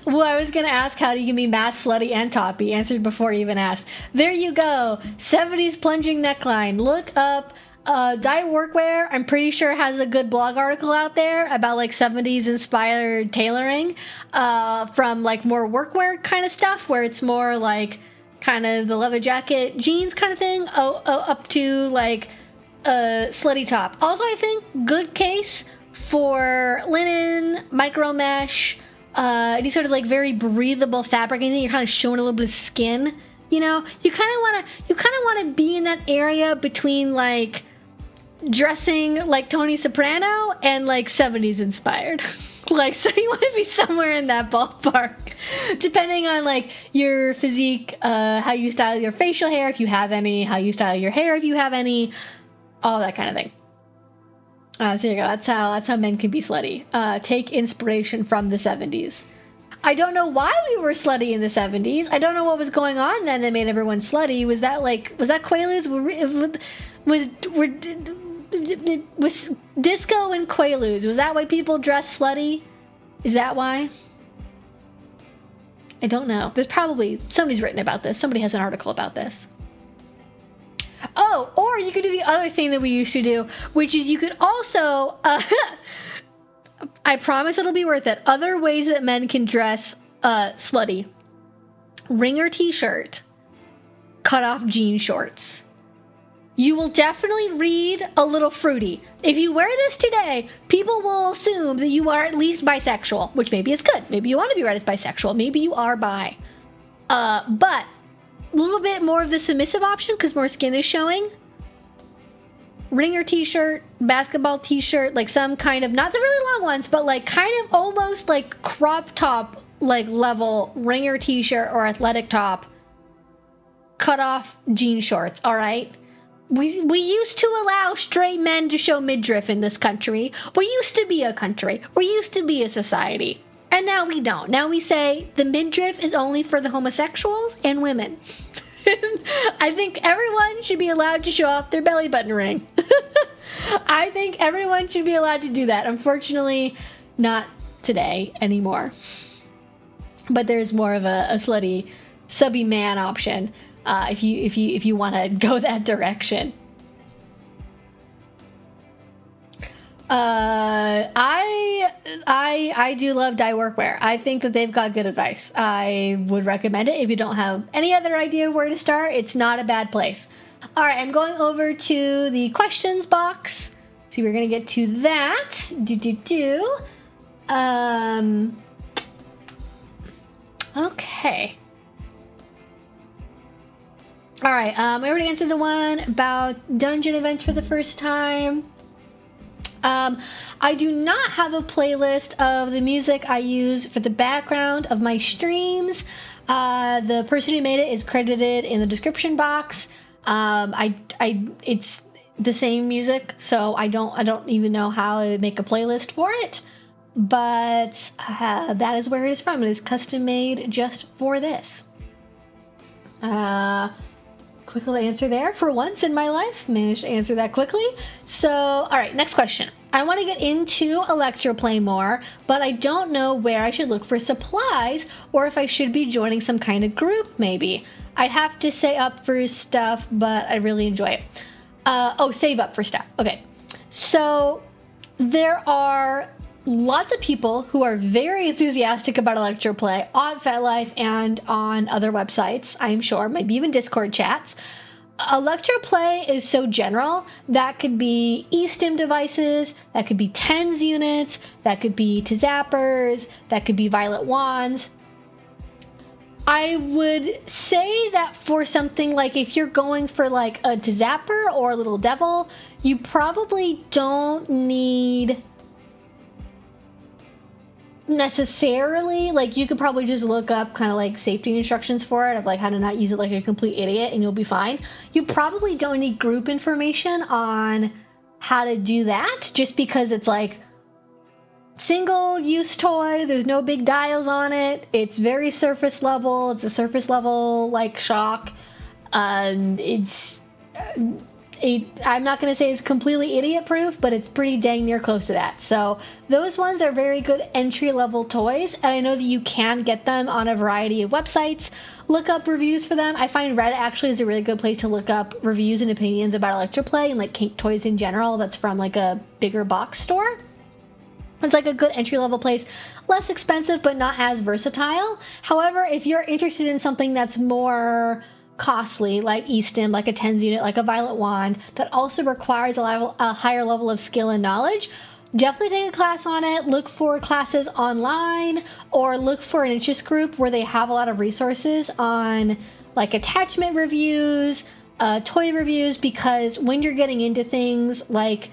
Well, I was going to ask how do you can be masked, slutty, and toppy. Answered before you even asked. There you go. 70s plunging neckline. Look up Dye Workwear. I'm pretty sure has a good blog article out there about like 70s inspired tailoring from like more workwear kind of stuff, where it's more like kind of the leather jacket, jeans kind of thing, up to like a slutty top. Also, I think good case for linen, micro mesh, any sort of like very breathable fabric. Anything you're kind of showing a little bit of skin. You know, you kind of want to be in that area between like dressing like Tony Soprano and like 70s inspired. Like, so you want to be somewhere in that ballpark, depending on like your physique, how you style your facial hair, if you have any, how you style your hair, if you have any, all that kind of thing. So there you go. That's how men can be slutty. Take inspiration from the 70s. I don't know why we were slutty in the 70s. I don't know what was going on then that made everyone slutty. Was that Quaaludes? Was disco and Quaaludes? Was that why people dress slutty? Is that why? I don't know. There's probably somebody's written about this. Somebody has an article about this. Oh, or you could do the other thing that we used to do, which is you could also I promise it'll be worth it. Other ways that men can dress slutty. Ringer t-shirt, cut off jean shorts. You will definitely read a little fruity. If you wear this today, people will assume that you are at least bisexual, which maybe is good. Maybe you want to be read as bisexual. Maybe you are bi. But little bit more of the submissive option because more skin is showing. Ringer t-shirt, basketball t-shirt, like some kind of, not the really long ones, but like kind of almost like crop top like level ringer t-shirt or athletic top, cut off jean shorts. All right, we used to allow straight men to show midriff in this country. We used to be a country, we used to be a society, and now we don't. Now we say the midriff is only for the homosexuals and women. I think everyone should be allowed to show off their belly button ring. I think everyone should be allowed to do that. Unfortunately, not today anymore. But there's more of a slutty, subby man option if you want to go that direction. I do love dye workwear. I think that they've got good advice. I would recommend it if you don't have any other idea where to start. It's not a bad place. All right, I'm going over to the questions box. So we're gonna get to that. Okay. All right. I already answered the one about dungeon events for the first time. I do not have a playlist of the music I use for the background of my streams. The person who made it is credited in the description box. It's the same music, so I don't even know how to make a playlist for it. But that is where it is from. It is custom made just for this. Quick little answer there. For once in my life, managed to answer that quickly. So, all right, next question. I want to get into Electroplay more, but I don't know where I should look for supplies or if I should be joining some kind of group, maybe. I'd have to say up for stuff, but I really enjoy it. Save up for stuff. Okay. So, there are lots of people who are very enthusiastic about Electroplay on FetLife and on other websites, I'm sure, maybe even Discord chats. Electroplay is so general. That could be eStim devices, that could be TENS units, that could be zappers, that could be violet wands. I would say that for something like if you're going for like a zapper or a little devil, you probably don't need necessarily, like you could probably just look up kind of like safety instructions for it of like how to not use it like a complete idiot and you'll be fine. You probably don't need group information on how to do that just because it's like single use toy, there's no big dials on it, it's very surface level, it's a surface level like shock. I'm not going to say it's completely idiot proof, but it's pretty dang near close to that. So those ones are very good entry level toys, and I know that you can get them on a variety of websites. Look up reviews for them. I find Reddit actually is a really good place to look up reviews and opinions about Electroplay and like kink toys in general. That's from like a bigger box store. It's like a good entry level place, less expensive but not as versatile. However, if you're interested in something that's more costly, like eStim, like a TENS unit, like a violet wand, that also requires a higher level of skill and knowledge, definitely take a class on it. Look for classes online or look for an interest group where they have a lot of resources on like attachment reviews, toy reviews, because when you're getting into things like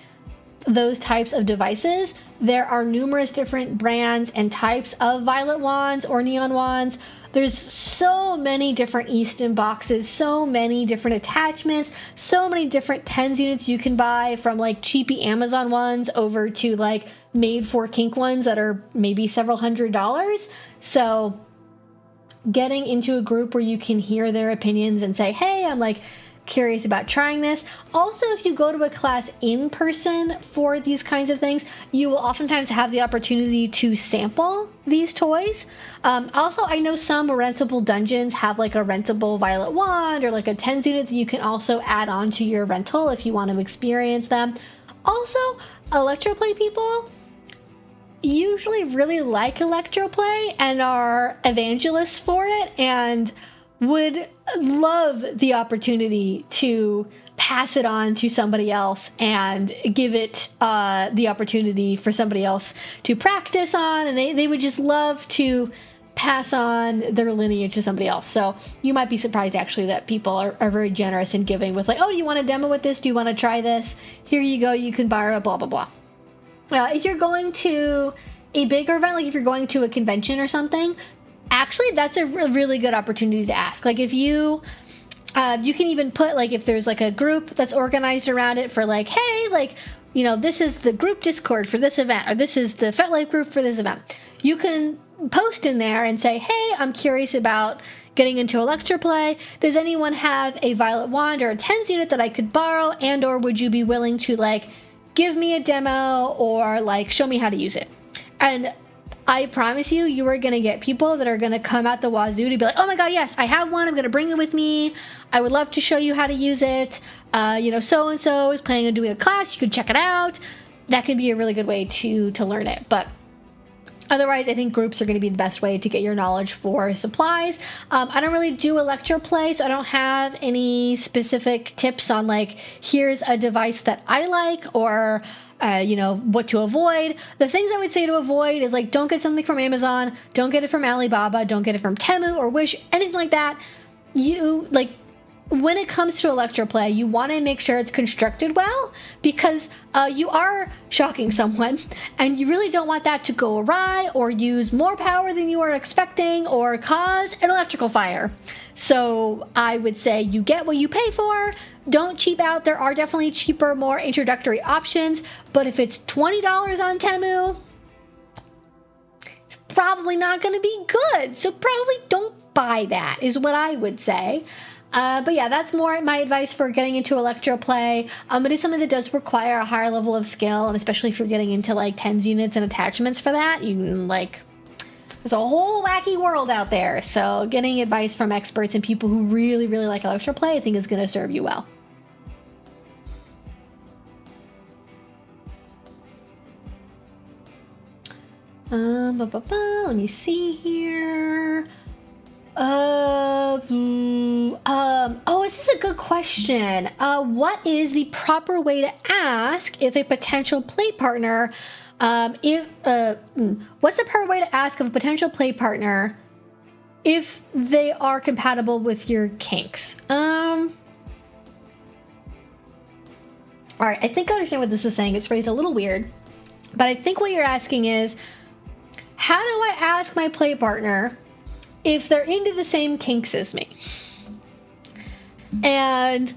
those types of devices, there are numerous different brands and types of violet wands or neon wands. There's so many different eStim boxes, so many different attachments, so many different TENS units you can buy, from like cheapy Amazon ones over to like made for kink ones that are maybe several $100s. So getting into a group where you can hear their opinions and say, hey, I'm like curious about trying this. Also, if you go to a class in person for these kinds of things, you will oftentimes have the opportunity to sample these toys. Also, I know some rentable dungeons have like a rentable violet wand or like a TENS unit that you can also add on to your rental if you want to experience them. Also, Electroplay people usually really like Electroplay and are evangelists for it and would love the opportunity to pass it on to somebody else and give it the opportunity for somebody else to practice on, and they would just love to pass on their lineage to somebody else. So you might be surprised actually that people are very generous in giving with like, oh, do you want to demo with this? Do you want to try this? Here you go. You can borrow, blah, blah, blah. If you're going to a bigger event, like if you're going to a convention or something, actually that's a really good opportunity to ask. Like if you can even put like, if there's like a group that's organized around it for like, hey, like, you know, this is the group Discord for this event, or this is the FetLife group for this event. You can post in there and say, hey, I'm curious about getting into Electroplay. Does anyone have a violet wand or a TENS unit that I could borrow? And or would you be willing to like give me a demo or like show me how to use it? And I promise you, you are going to get people that are going to come out the wazoo to be like, oh my God, yes, I have one. I'm going to bring it with me. I would love to show you how to use it. You know, so-and-so is planning on doing a class. You could check it out. That could be a really good way to learn it. But otherwise, I think groups are going to be the best way to get your knowledge for supplies. I don't really do Electroplay, so I don't have any specific tips on like, here's a device that I like, or you know, what to avoid. The things I would say to avoid is like, don't get something from Amazon, don't get it from Alibaba, don't get it from Temu or Wish, anything like that. You like, when it comes to Electroplay, you want to make sure it's constructed well, because you are shocking someone and you really don't want that to go awry or use more power than you are expecting or cause an electrical fire. So I would say you get what you pay for. Don't cheap out. There are definitely cheaper, more introductory options, but if it's $20 on Temu, it's probably not going to be good. So probably don't buy that, is what I would say. But yeah, that's more my advice for getting into Electroplay. It is something that does require a higher level of skill, and especially if you're getting into like TENS units and attachments for that, you can like, there's a whole wacky world out there. So getting advice from experts and people who really, really like Electroplay, I think is going to serve you well. Let me see here. This is a good question. What is the proper way to ask if a potential play partner, what's the proper way to ask of a potential play partner if they are compatible with your kinks? All right, I think I understand what this is saying. It's phrased a little weird, but I think what you're asking is, how do I ask my play partner if they're into the same kinks as me? And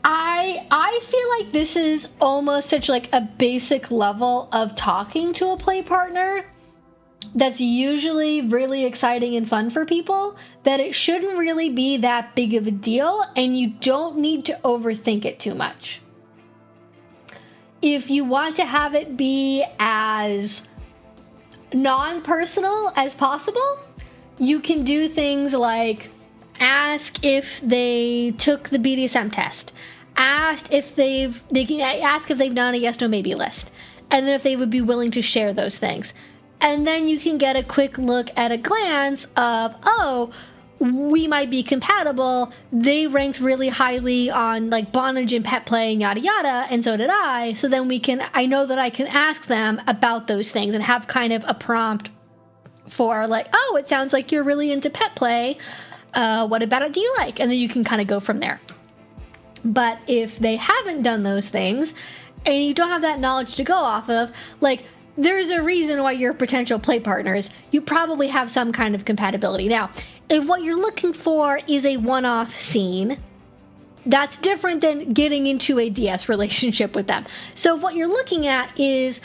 I feel like this is almost such like a basic level of talking to a play partner that's usually really exciting and fun for people that it shouldn't really be that big of a deal, and you don't need to overthink it too much. If you want to have it be as non-personal as possible, you can do things like ask if they took the BDSM test, ask if they've done a yes no maybe list, and then if they would be willing to share those things. And then you can get a quick look at a glance of, oh, we might be compatible. They ranked really highly on like bondage and pet play and yada yada, and so did I. So then I know that I can ask them about those things and have kind of a prompt for like, oh, it sounds like you're really into pet play. What about it do you like? And then you can kind of go from there. But if they haven't done those things and you don't have that knowledge to go off of, like, there's a reason why you're potential play partners. You probably have some kind of compatibility. Now, if what you're looking for is a one-off scene, that's different than getting into a DS relationship with them. So if what you're looking at is,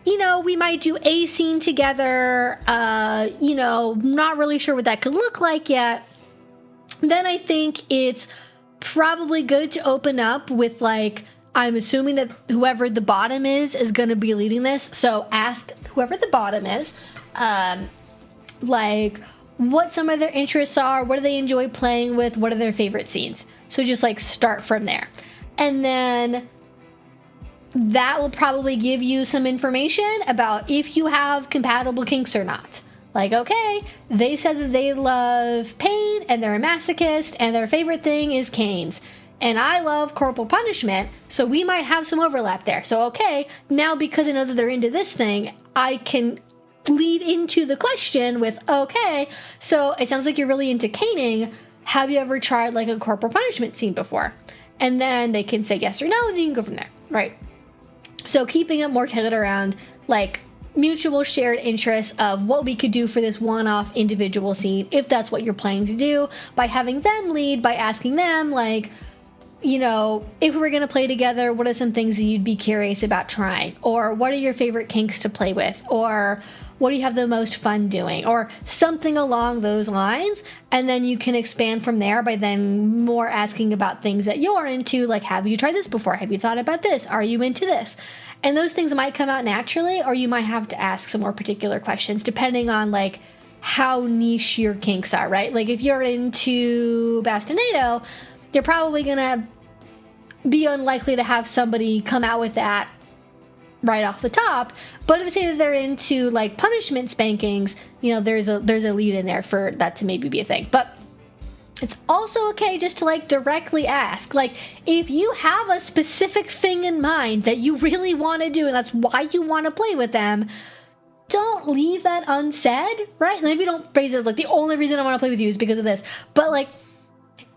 you know, we might do a scene together, you know, not really sure what that could look like yet, then I think it's probably good to open up with like, I'm assuming that whoever the bottom is going to be leading this. So ask whoever the bottom is, like, what some of their interests are, what do they enjoy playing with, what are their favorite scenes. So just like start from there. And then that will probably give you some information about if you have compatible kinks or not. Like, okay, they said that they love pain and they're a masochist and their favorite thing is canes. And I love corporal punishment, so we might have some overlap there. So, okay, now because I know that they're into this thing, I can lead into the question with, okay, so it sounds like you're really into caning. Have you ever tried like a corporal punishment scene before? And then they can say yes or no, and then you can go from there, right? So keeping it more tailored around like mutual shared interests of what we could do for this one-off individual scene, if that's what you're planning to do, by having them lead, by asking them like, you know, if we were going to play together, what are some things that you'd be curious about trying? Or what are your favorite kinks to play with? Or what do you have the most fun doing? Or something along those lines. And then you can expand from there by then more asking about things that you're into, like, have you tried this before? Have you thought about this? Are you into this? And those things might come out naturally, or you might have to ask some more particular questions depending on like how niche your kinks are, right? Like if you're into bastinado, you're probably gonna be unlikely to have somebody come out with that right off the top. But if say that they're into like punishment spankings, you know, there's a lead in there for that to maybe be a thing. But it's also okay just to like directly ask, like if you have a specific thing in mind that you really want to do and that's why you want to play with them, don't leave that unsaid, right? Maybe don't phrase it like the only reason I want to play with you is because of this, but like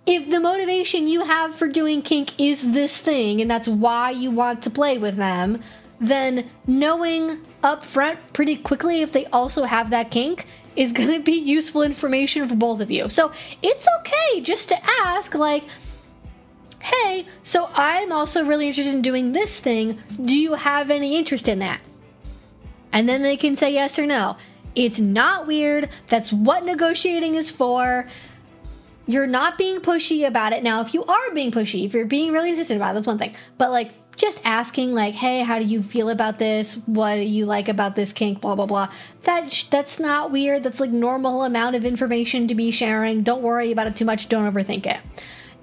if the motivation you have for doing kink is this thing and that's why you want to play with them, then knowing up front pretty quickly if they also have that kink is going to be useful information for both of you. So it's okay just to ask like, hey, so I'm also really interested in doing this thing. Do you have any interest in that? And then they can say yes or no. It's not weird. That's what negotiating is for. You're not being pushy about it. Now, if you are being pushy, if you're being really insistent about it, that's one thing. But like just asking like, hey, how do you feel about this? What do you like about this kink? Blah, blah, blah. That's not weird. That's like normal amount of information to be sharing. Don't worry about it too much. Don't overthink it.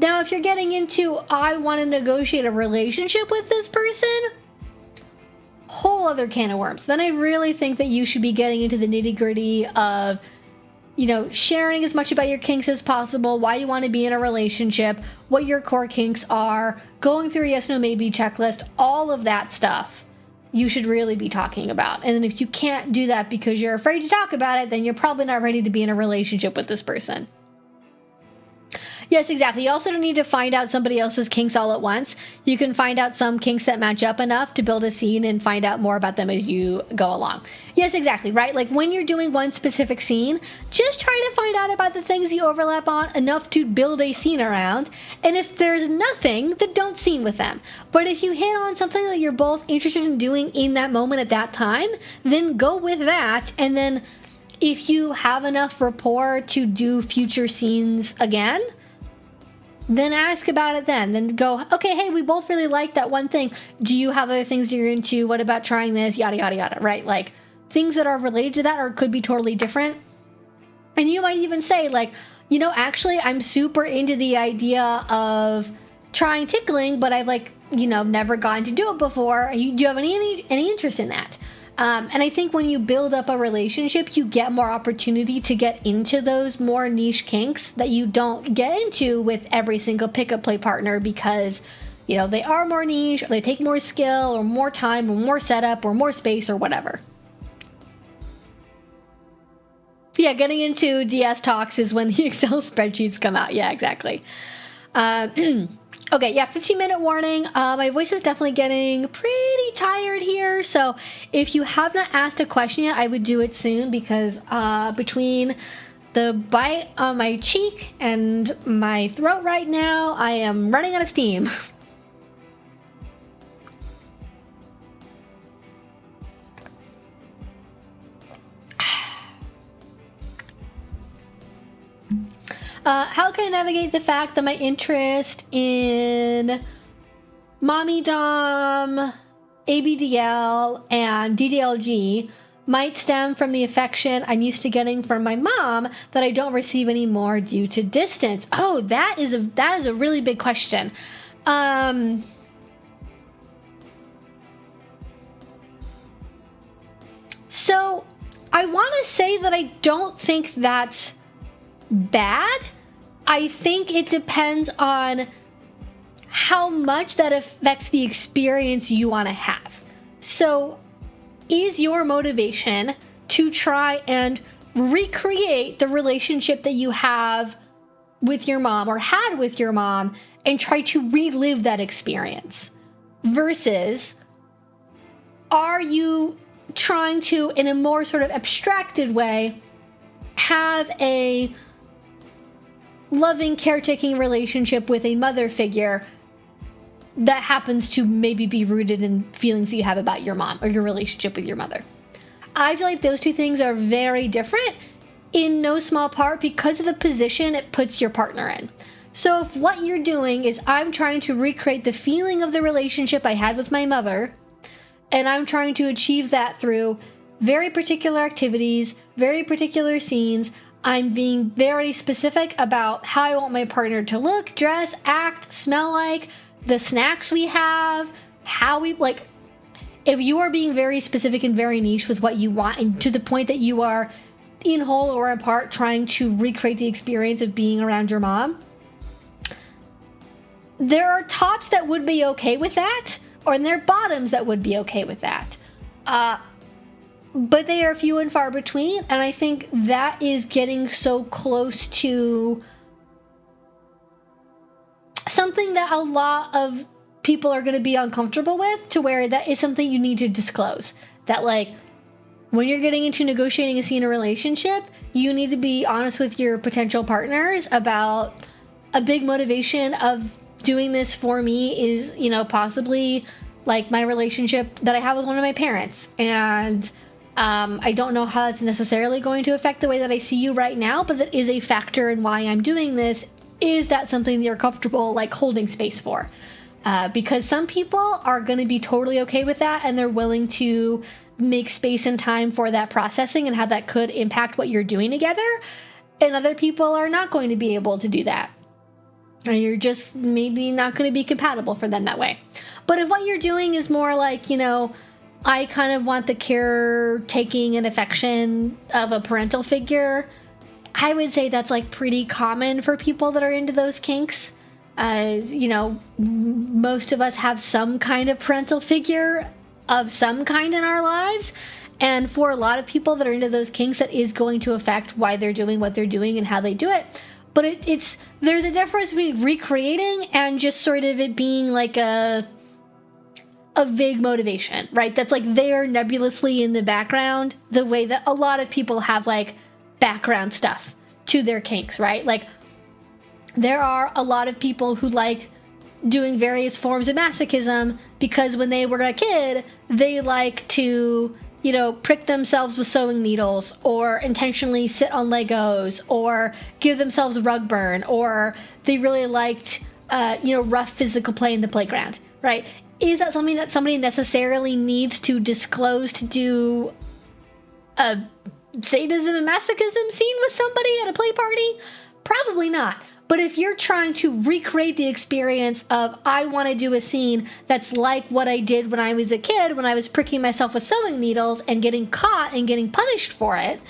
Now, if you're getting into, I want to negotiate a relationship with this person, whole other can of worms. Then I really think that you should be getting into the nitty gritty of, you know, sharing as much about your kinks as possible, why you want to be in a relationship, what your core kinks are, going through a yes, no, maybe checklist, all of that stuff you should really be talking about. And then if you can't do that because you're afraid to talk about it, then you're probably not ready to be in a relationship with this person. Yes, exactly. You also don't need to find out somebody else's kinks all at once. You can find out some kinks that match up enough to build a scene and find out more about them as you go along. Yes, exactly, right? Like when you're doing one specific scene, just try to find out about the things you overlap on enough to build a scene around. And if there's nothing, then don't scene with them. But if you hit on something that you're both interested in doing in that moment at that time, then go with that. And then if you have enough rapport to do future scenes again, then ask about it then. Then go, okay, hey, we both really like that one thing. Do you have other things you're into? What about trying this? Yada, yada, yada, right? Like, things that are related to that or could be totally different. And you might even say, like, you know, actually, I'm super into the idea of trying tickling, but I've, like, you know, never gotten to do it before. Do you have any interest in that? And I think when you build up a relationship, you get more opportunity to get into those more niche kinks that you don't get into with every single pick-up play partner because, you know, they are more niche, or they take more skill, or more time, or more setup, or more space, or whatever. Yeah, getting into DS talks is when the Excel spreadsheets come out. Yeah, exactly. Okay, yeah, 15-minute warning. My voice is definitely getting pretty tired here, so if you have not asked a question yet, I would do it soon because between the bite on my cheek and my throat right now, I am running out of steam. How can I navigate the fact that my interest in mommy dom, ABDL, and DDLG might stem from the affection I'm used to getting from my mom that I don't receive anymore due to distance? Oh, that is a really big question. So I want to say that I don't think that's bad. I think it depends on how much that affects the experience you want to have. So is your motivation to try and recreate the relationship that you have with your mom or had with your mom and try to relive that experience? Versus, are you trying to, in a more sort of abstracted way, have a loving, caretaking relationship with a mother figure that happens to maybe be rooted in feelings that you have about your mom or your relationship with your mother? I feel like those two things are very different, in no small part because of the position it puts your partner in. So if what you're doing is, I'm trying to recreate the feeling of the relationship I had with my mother, and I'm trying to achieve that through very particular activities, very particular scenes, I'm being very specific about how I want my partner to look, dress, act, smell like, the snacks we have, how we, like, if you are being very specific and very niche with what you want, and to the point that you are in whole or in part trying to recreate the experience of being around your mom, there are tops that would be okay with that, or there are bottoms that would be okay with that. But they are few and far between, and I think that is getting so close to something that a lot of people are going to be uncomfortable with, to where that is something you need to disclose. That, like, when you're getting into negotiating a scene or relationship, you need to be honest with your potential partners about a big motivation of doing this for me is, you know, possibly like my relationship that I have with one of my parents. And I don't know how it's necessarily going to affect the way that I see you right now, but that is a factor in why I'm doing this. Is that something that you're comfortable, like, holding space for? Because some people are going to be totally okay with that, and they're willing to make space and time for that processing and how that could impact what you're doing together. And other people are not going to be able to do that. And you're just maybe not going to be compatible for them that way. But if what you're doing is more like, you know, I kind of want the caretaking and affection of a parental figure, I would say that's, like, pretty common for people that are into those kinks. You know, most of us have some kind of parental figure of some kind in our lives. And for a lot of people that are into those kinks, that is going to affect why they're doing what they're doing and how they do it. But there's a difference between recreating and just sort of it being like a vague motivation, right? That's, like, there nebulously in the background, the way that a lot of people have, like, background stuff to their kinks, right? Like, there are a lot of people who like doing various forms of masochism because when they were a kid, they like to, you know, prick themselves with sewing needles, or intentionally sit on Legos, or give themselves a rug burn, or they really liked, you know, rough physical play in the playground, right? Is that something that somebody necessarily needs to disclose to do a sadism and masochism scene with somebody at a play party? Probably not. But if you're trying to recreate the experience of, I want to do a scene that's like what I did when I was a kid, when I was pricking myself with sewing needles and getting caught and getting punished for it,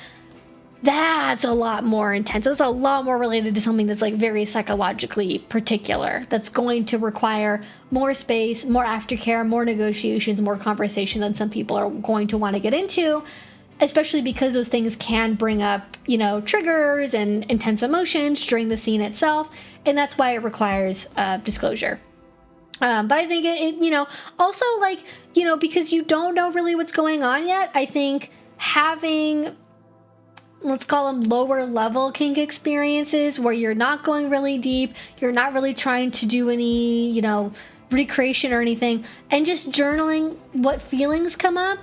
that's a lot more intense. It's a lot more related to something that's, like, very psychologically particular. That's going to require more space, more aftercare, more negotiations, more conversation than some people are going to want to get into. Especially because those things can bring up, you know, triggers and intense emotions during the scene itself. And that's why it requires disclosure. But I think it, you know, also, like, you know, because you don't know really what's going on yet, I think having, let's call them lower level kink experiences where you're not going really deep, you're not really trying to do any, you know, recreation or anything, and just journaling what feelings come up,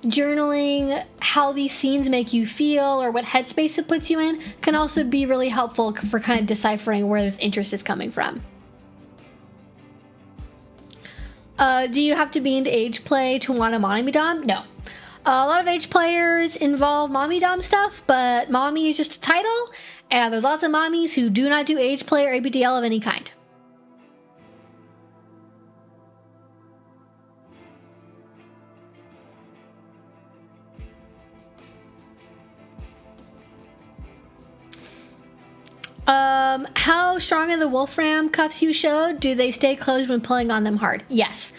journaling how these scenes make you feel or what headspace it puts you in, can also be really helpful for kind of deciphering where this interest is coming from. Do you have to be into age play to want a mommy dom? No. A lot of age players involve mommy dom stuff, but mommy is just a title, and there's lots of mommies who do not do age play or ABDL of any kind. How strong are the Wolfram cuffs you showed? Do they stay closed when pulling on them hard? Yes.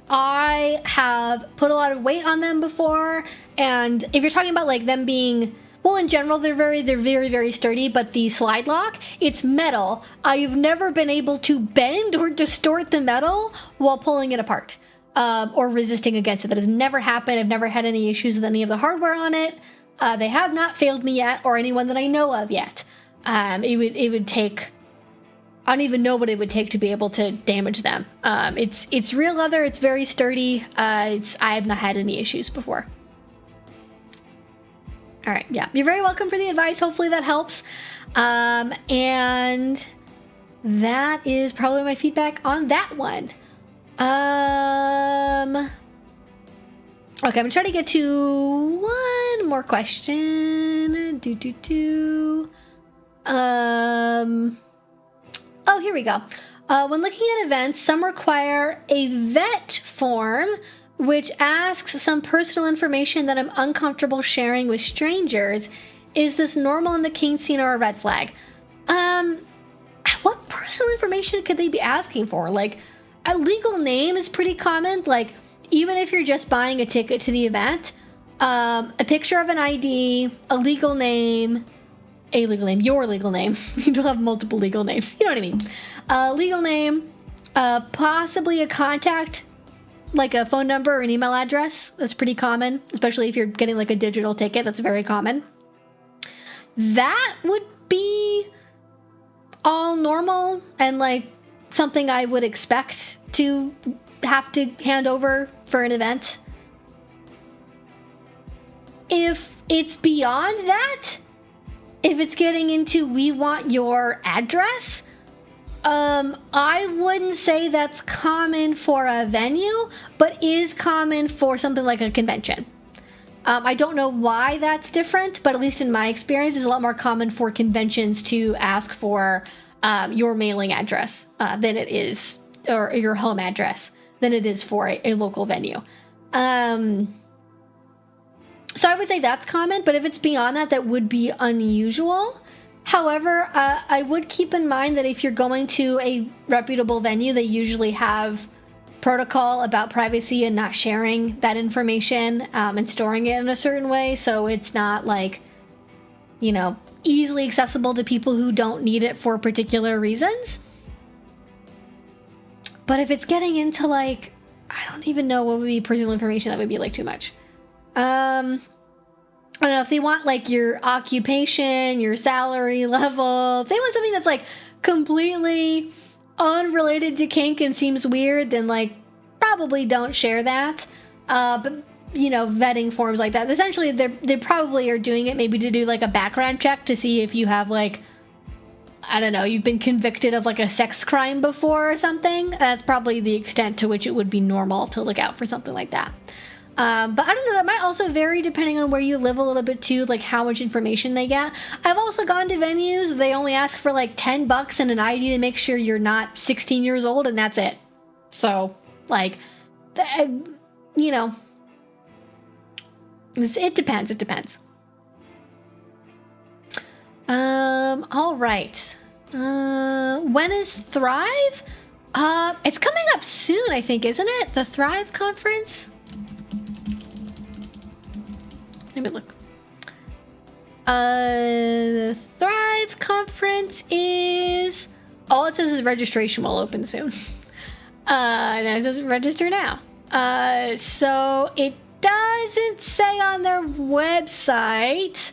I have put a lot of weight on them before, and if you're talking about like them being, well, in general, they're very, very sturdy, but the slide lock, it's metal. I've never been able to bend or distort the metal while pulling it apart, or resisting against it. That has never happened. I've never had any issues with any of the hardware on it. They have not failed me yet, or anyone that I know of yet. It would take, I don't even know what it would take to be able to damage them. It's real leather. It's very sturdy. I have not had any issues before. All right, yeah, you're very welcome for the advice. Hopefully that helps. And that is probably my feedback on that one. Okay, I'm gonna try to get to one more question. Oh, here we go. When looking at events, some require a vet form, which asks some personal information that I'm uncomfortable sharing with strangers. Is this normal in the kink scene or a red flag? What personal information could they be asking for? Like, a legal name is pretty common. Like, even if you're just buying a ticket to the event, a picture of an ID, a legal name, your legal name. You don't have multiple legal names. You know what I mean? Legal name, possibly a contact, like a phone number or an email address. That's pretty common, especially if you're getting like a digital ticket. That's very common. That would be all normal and like something I would expect to have to hand over for an event. If it's beyond that, if it's getting into we want your address, I wouldn't say that's common for a venue, but is common for something like a convention. I don't know why that's different, but at least in my experience, it's a lot more common for conventions to ask for your mailing address than it is, or your home address, than it is for a local venue. So I would say that's common, but if it's beyond that, that would be unusual. However, I would keep in mind that if you're going to a reputable venue, they usually have protocol about privacy and not sharing that information and storing it in a certain way. So it's not like, you know, easily accessible to people who don't need it for particular reasons. But if it's getting into like, I don't even know what would be personal information, that would be like too much. I don't know if they want like your occupation, your salary level. If they want something that's like completely unrelated to kink and seems weird, then like probably don't share that. But you know, vetting forms like that, essentially they probably are doing it maybe to do like a background check to see if you have like, I don't know, you've been convicted of like a sex crime before or something. That's probably the extent to which it would be normal to look out for something like that. But I don't know, that might also vary depending on where you live a little bit too, like how much information they get. I've also gone to venues, they only ask for like $10 and an ID to make sure you're not 16 years old, and that's it. So, like, you know, it depends, it depends. All right. When is Thrive? It's coming up soon, I think, isn't it? The Thrive conference? Let me look. The Thrive conference is... All it says is registration will open soon. And it says register now. So it doesn't say on their website...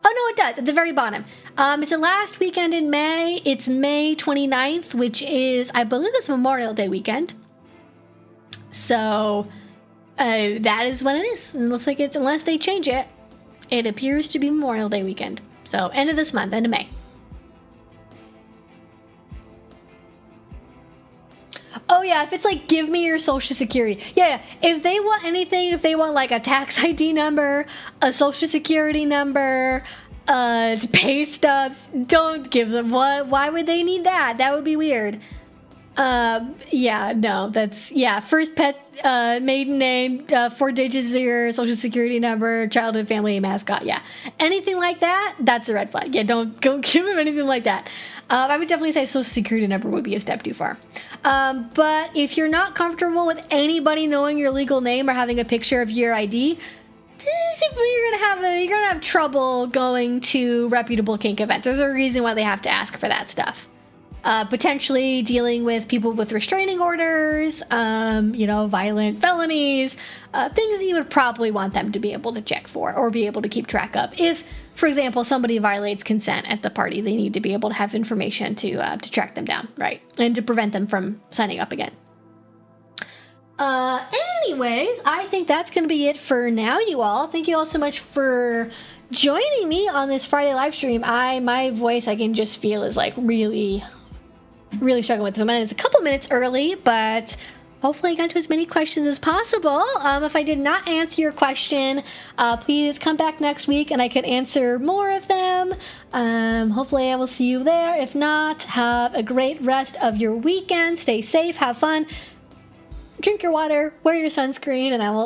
Oh, no, it does. At the very bottom. It's the last weekend in May. It's May 29th, which is, I believe it's Memorial Day weekend. So... that is when it is. It looks like it's, unless they change it, it appears to be Memorial Day weekend. So end of this month, end of May. Oh yeah, if it's like, give me your social security. Yeah, if they want anything, if they want like a tax ID number, a social security number, pay stubs, don't give them. What? Why would they need that? That would be weird. Yeah, no, that's, yeah, first pet, maiden name, 4 digits of your social security number, childhood family mascot. Yeah, anything like that, that's a red flag. Yeah, don't give him anything like that. I would definitely say social security number would be a step too far. But if you're not comfortable with anybody knowing your legal name or having a picture of your ID, you're gonna have trouble going to reputable kink events. There's a reason why they have to ask for that stuff. Potentially dealing with people with restraining orders, violent felonies, things that you would probably want them to be able to check for or be able to keep track of. If, for example, somebody violates consent at the party, they need to be able to have information to track them down, right? And to prevent them from signing up again. Anyways, I think that's going to be it for now, you all. Thank you all so much for joining me on this Friday live stream. My voice, I can just feel is like really struggling with this one. It's a couple minutes early, but hopefully I got to as many questions as possible. If I did not answer your question, please come back next week and I can answer more of them. Hopefully I will see you there. If not, have a great rest of your weekend. Stay safe, have fun, drink your water, wear your sunscreen, and I will